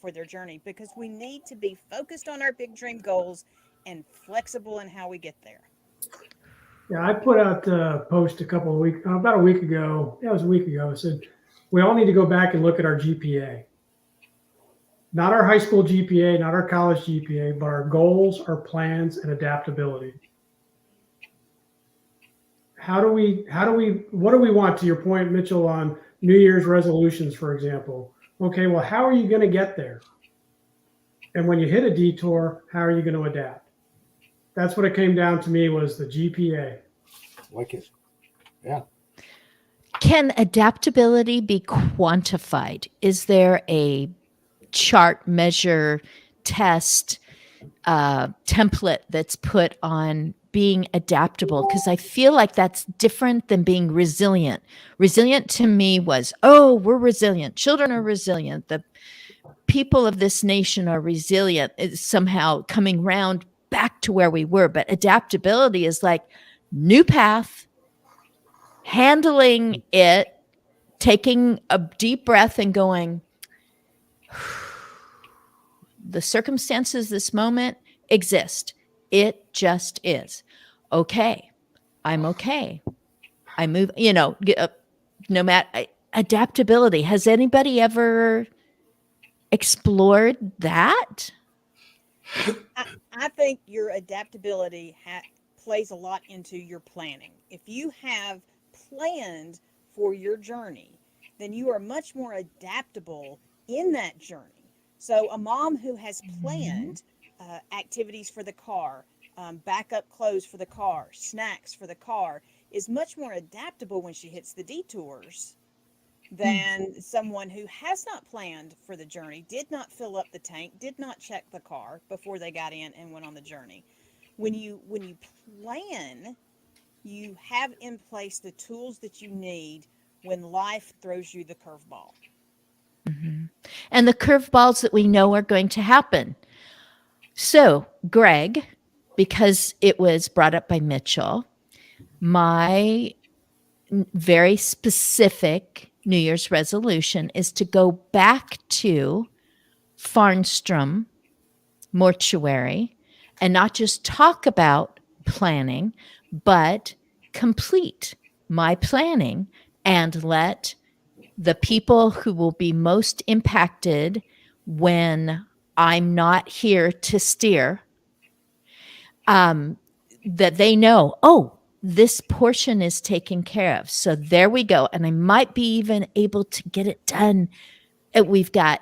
for their journey, because we need to be focused on our big dream goals and flexible in how we get there. Yeah, I put out a post about a week ago. Yeah, it was a week ago. I said, we all need to go back and look at our GPA. Not our high school GPA, not our college GPA, but our goals, our plans, and adaptability. What do we want, to your point, Mitchell, on New Year's resolutions, for example? Okay, well, how are you going to get there? And when you hit a detour, how are you going to adapt? That's what it came down to me, was the GPA. Like it. Yeah. Can adaptability be quantified? Is there a chart, measure, test, template that's put on being adaptable? Because I feel like that's different than being resilient. Resilient to me was, we're resilient. Children are resilient. The people of this nation are resilient. It's somehow coming round back to where we were. But adaptability is like new path, handling it, taking a deep breath and going, the circumstances this moment exist. It just is. Okay. I'm okay. I move, no matter adaptability. Has anybody ever explored that? I think your adaptability plays a lot into your planning. If you have planned for your journey, then you are much more adaptable in that journey. So a mom who has planned activities for the car, backup clothes for the car, snacks for the car, is much more adaptable when she hits the detours than someone who has not planned for the journey, did not fill up the tank, did not check the car before they got in and went on the journey. when you plan, you have in place the tools that you need when life throws you the curveball. Mhm. And the curveballs that we know are going to happen. So, Greg, because it was brought up by Mitchell, my very specific New Year's resolution is to go back to Farnstrom Mortuary and not just talk about planning, but complete my planning and let the people who will be most impacted when I'm not here to steer, that they know, oh, this portion is taken care of. So there we go. And I might be even able to get it done. We've got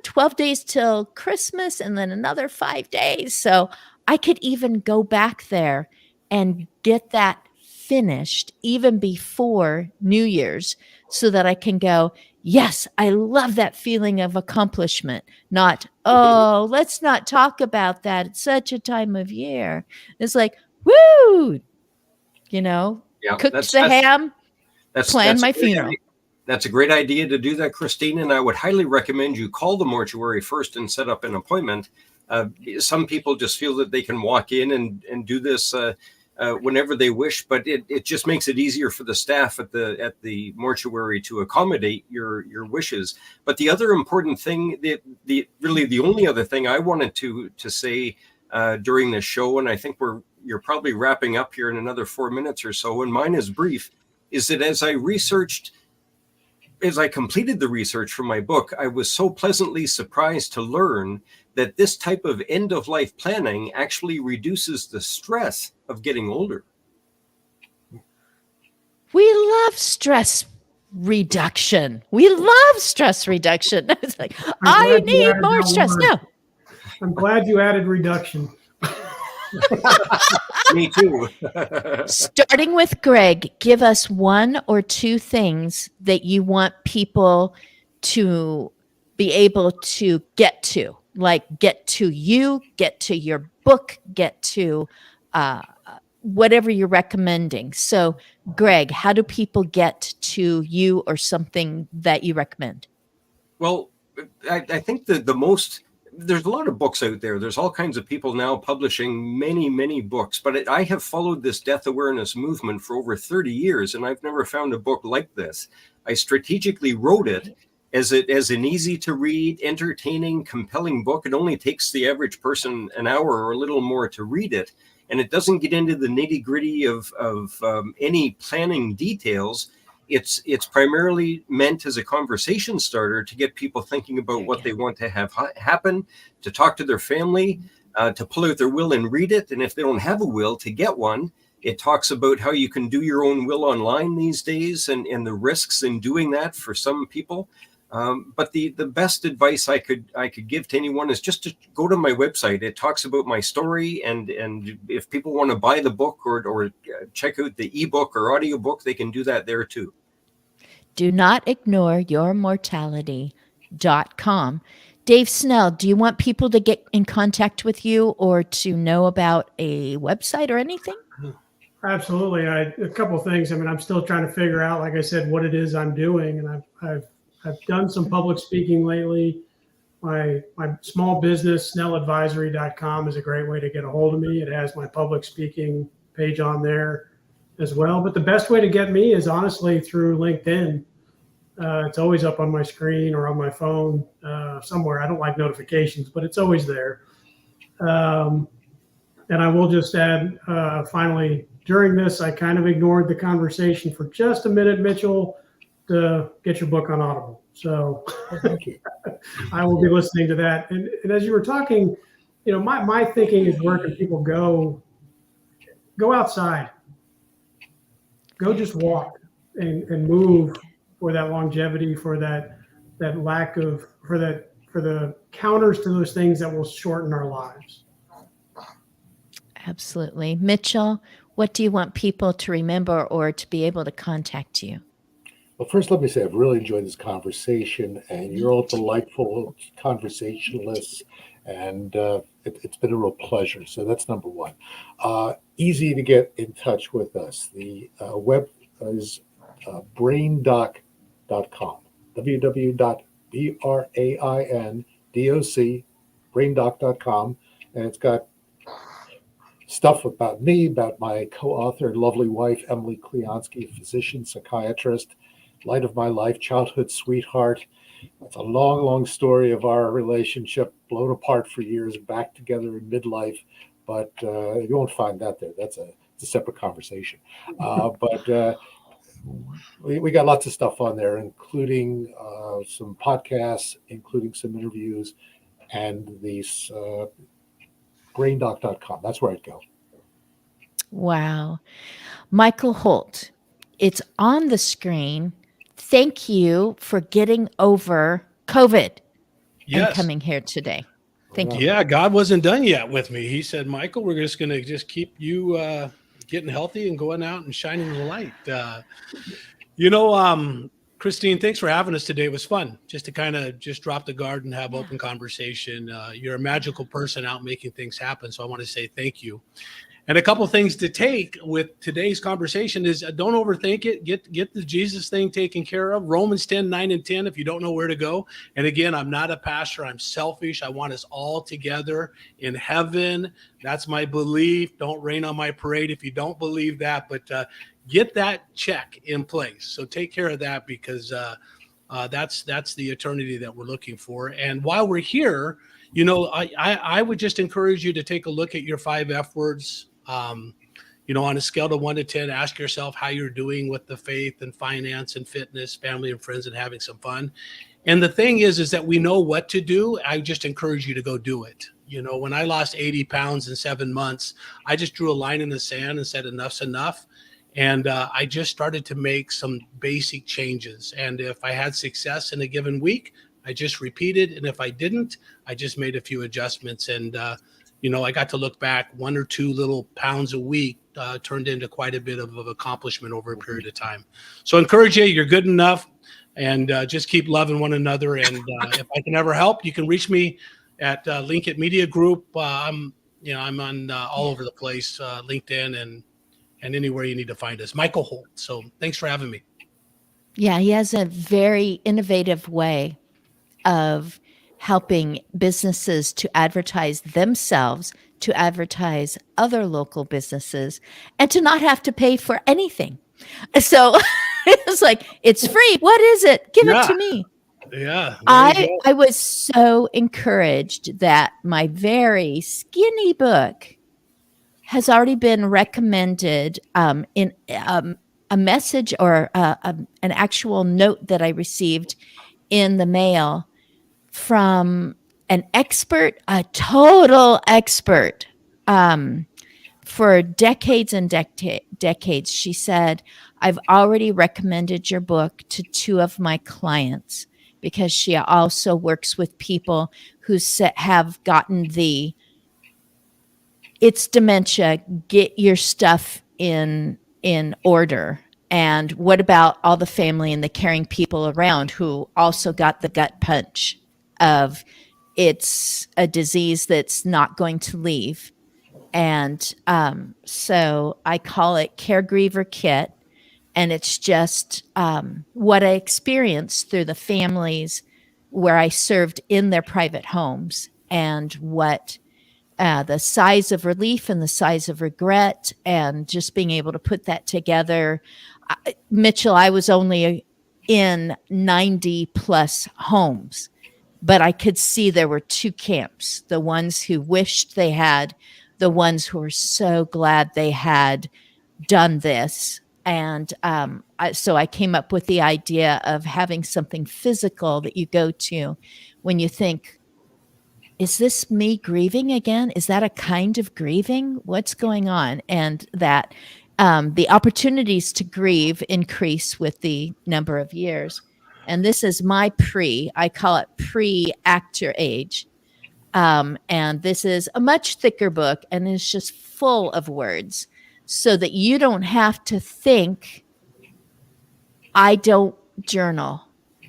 12 days till Christmas and then another 5 days. So I could even go back there and get that finished even before New Year's so that I can go, yes, I love that feeling of accomplishment. Not, oh, let's not talk about that. It's such a time of year. It's like, woo, Yeah, cooked the ham, plan that's a my great funeral. idea. That's a great idea to do that, Christine. And I would highly recommend you call the mortuary first and set up an appointment. Some people just feel that they can walk in and do this whenever they wish, but it just makes it easier for the staff at the mortuary to accommodate your wishes. But the other important thing, the only other thing I wanted to say during this show, and I think you're probably wrapping up here in another 4 minutes or so, and mine is brief, is that as I completed the research for my book, I was so pleasantly surprised to learn that this type of end-of-life planning actually reduces the stress of getting older. We love stress reduction. We love stress reduction. It's like, I need more stress. No. I'm glad you added reduction. Me too. Starting with Greg, give us 1 or 2 things that you want people to be able to get to, like get to you, get to your book, get to whatever you're recommending. So, Greg, how do people get to you or something that you recommend? Well, I think the most, there's a lot of books out there. There's all kinds of people now publishing many, many books, but I have followed this death awareness movement for over 30 years, and I've never found a book like this. I strategically wrote it as an easy to read, entertaining, compelling book. It only takes the average person an hour or a little more to read it. And it doesn't get into the nitty gritty of any planning details. It's primarily meant as a conversation starter to get people thinking about what they want to have happen, to talk to their family, to pull out their will and read it. And if they don't have a will, to get one. It talks about how you can do your own will online these days and the risks in doing that for some people. But the best advice I could give to anyone is just to go to my website. It talks about my story, and if people want to buy the book or check out the ebook or audiobook, they can do that there too. Do not ignore yourmortality.com. Dave Snell, do you want people to get in contact with you or to know about a website or anything? Absolutely. A couple of things. I mean, I'm still trying to figure out, like I said, what it is I'm doing, and I've done some public speaking lately. My small business, snelladvisory.com, is a great way to get a hold of me. It has my public speaking page on there as well. But the best way to get me is honestly through LinkedIn. It's always up on my screen or on my phone somewhere. I don't like notifications, but it's always there. And I will just add, finally, during this, I kind of ignored the conversation for just a minute, Mitchell, to get your book on Audible. So Thank you. I will be listening to that. And as you were talking, my thinking is, where can people go? Go outside. Go just walk and move for that longevity, for that lack of, for the counters to those things that will shorten our lives. Absolutely. Mitchell, what do you want people to remember or to be able to contact you? Well, first, let me say I've really enjoyed this conversation, and you're all delightful conversationalists, And it's been a real pleasure. So that's number one. Easy to get in touch with us. The web is braindoc.com, www.braindoc, braindoc.com. And it's got stuff about me, about my co-author, lovely wife, Emily Kleonsky, physician, psychiatrist, light of my life, childhood sweetheart. It's a long, long story of our relationship, blown apart for years, back together in midlife. But you won't find that there. It's a separate conversation. But we got lots of stuff on there, including some podcasts, including some interviews, and these braindoc.com. That's where I'd go. Wow. Michael Holt, it's on the screen. Thank you for getting over COVID and Yes. coming here today. Thank you. Yeah, God wasn't done yet with me. He said, Michael, we're just going to just keep you getting healthy and going out and shining the light. Christine, thanks for having us today. It was fun just to kind of just drop the guard and have open conversation. You're a magical person out making things happen. So I want to say thank you. And a couple of things to take with today's conversation is don't overthink it. Get the Jesus thing taken care of. Romans 10:9-10, if you don't know where to go. And again, I'm not a pastor. I'm selfish. I want us all together in heaven. That's my belief. Don't rain on my parade if you don't believe that. But get that check in place. So take care of that, because that's the eternity that we're looking for. And while we're here, I would just encourage you to take a look at your 5 F words. On a scale of 1 to 10, ask yourself how you're doing with the faith and finance and fitness, family and friends, and having some fun. And the thing is that we know what to do. I just encourage you to go do it. When I lost 80 pounds in 7 months, I just drew a line in the sand and said, enough's enough. And I just started to make some basic changes. And if I had success in a given week, I just repeated. And if I didn't, I just made a few adjustments. And, I got to look back, 1 or 2 little pounds a week turned into quite a bit of accomplishment over a period of time. So encourage you, you're good enough, and just keep loving one another. And if I can ever help, you can reach me at Linkit Media Group. I'm on all over the place, LinkedIn and anywhere you need to find us. Michael Holt. So thanks for having me. Yeah, he has a very innovative way of helping businesses to advertise themselves, to advertise other local businesses, and to not have to pay for anything. So it's like, it's free. What is it? Give it to me. Yeah. I was so encouraged that my very skinny book has already been recommended in a message or an actual note that I received in the mail from an expert, a total expert, for decades and decades. She said, I've already recommended your book to 2 of my clients, because she also works with people who have gotten it's dementia, get your stuff in order. And what about all the family and the caring people around who also got the gut punch of it's a disease that's not going to leave? And so I call it Caregiver Kit. And it's just what I experienced through the families where I served in their private homes, and what the size of relief and the size of regret, and just being able to put that together. Mitchell, I was only in 90 plus homes, but I could see there were 2 camps: the ones who wished they had, the ones who were so glad they had done this. And so I came up with the idea of having something physical that you go to when you think, is this me grieving again? Is that a kind of grieving? What's going on? And that the opportunities to grieve increase with the number of years. And this is my I call it pre-actor age. And this is a much thicker book, and it's just full of words, so that you don't have to think, I don't journal.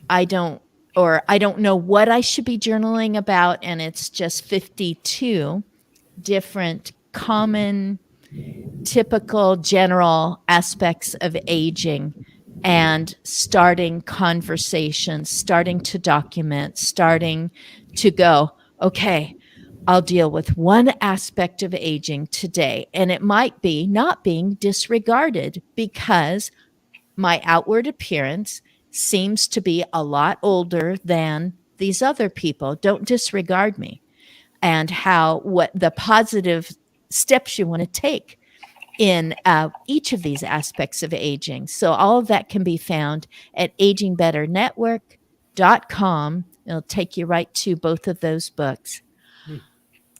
I don't or I don't know what I should be journaling about, and it's just 52 different common, typical, general aspects of aging, and starting conversations, starting to document, starting to go, okay, I'll deal with one aspect of aging today. And it might be not being disregarded because my outward appearance seems to be a lot older than these other people. Don't disregard me. And what the positive steps you want to take in each of these aspects of aging. So all of that can be found at agingbetternetwork.com. It'll take you right to both of those books.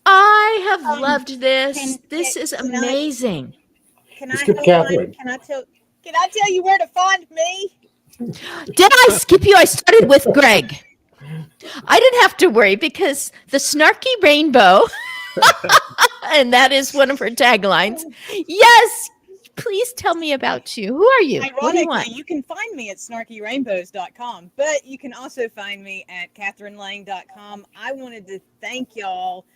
I have loved this. This is amazing. Can Skip Catherine. Can I tell you where to find me? Did I skip you? I started with Greg. I didn't have to worry because the snarky rainbow, and that is one of her taglines. Yes, please tell me about you. Who are you? What do you want? Ironically, you can find me at snarkyrainbows.com, but you can also find me at catherinelang.com. I wanted to thank y'all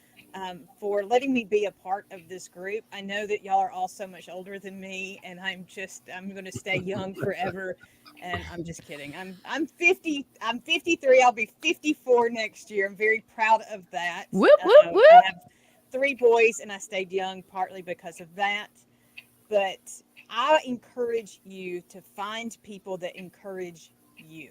for letting me be a part of this group. I know that y'all are all so much older than me, and I'm going to stay young forever. And I'm just kidding. I'm 50. I'm 53. I'll be 54 next year. I'm very proud of that. Whoop, whoop, whoop. I have 3 boys, and I stayed young partly because of that. But I encourage you to find people that encourage you.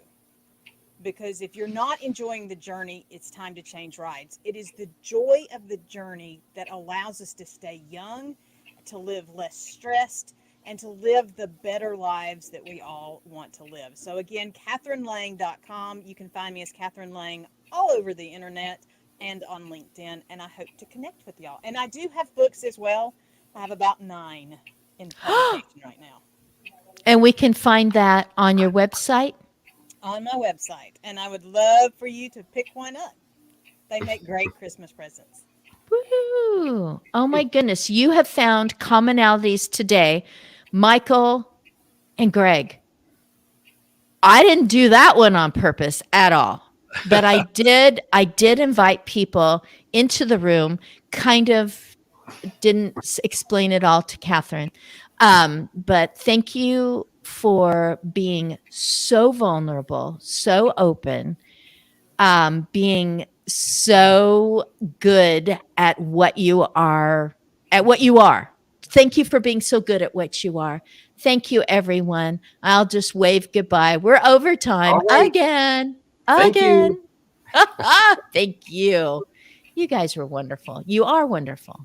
Because if you're not enjoying the journey, it's time to change rides. It is the joy of the journey that allows us to stay young, to live less stressed, and to live the better lives that we all want to live. So again, catherinelang.com. You can find me as Catherine Lang all over the internet and on LinkedIn, and I hope to connect with y'all. And I do have books as well. I have about 9 in publication right now. And we can find that on your website? On my website, and I would love for you to pick one up. They make great Christmas presents. Woo! Oh my goodness. You have found commonalities today, Michael and Greg. I didn't do that one on purpose at all, but I did invite people into the room, kind of didn't explain it all to Catherine. But thank you for being so vulnerable, so open, being so good at what you are, Thank you for being so good at what you are. Thank you, everyone. I'll just wave goodbye. We're overtime again. Thank you. Thank you. You guys were wonderful. You are wonderful.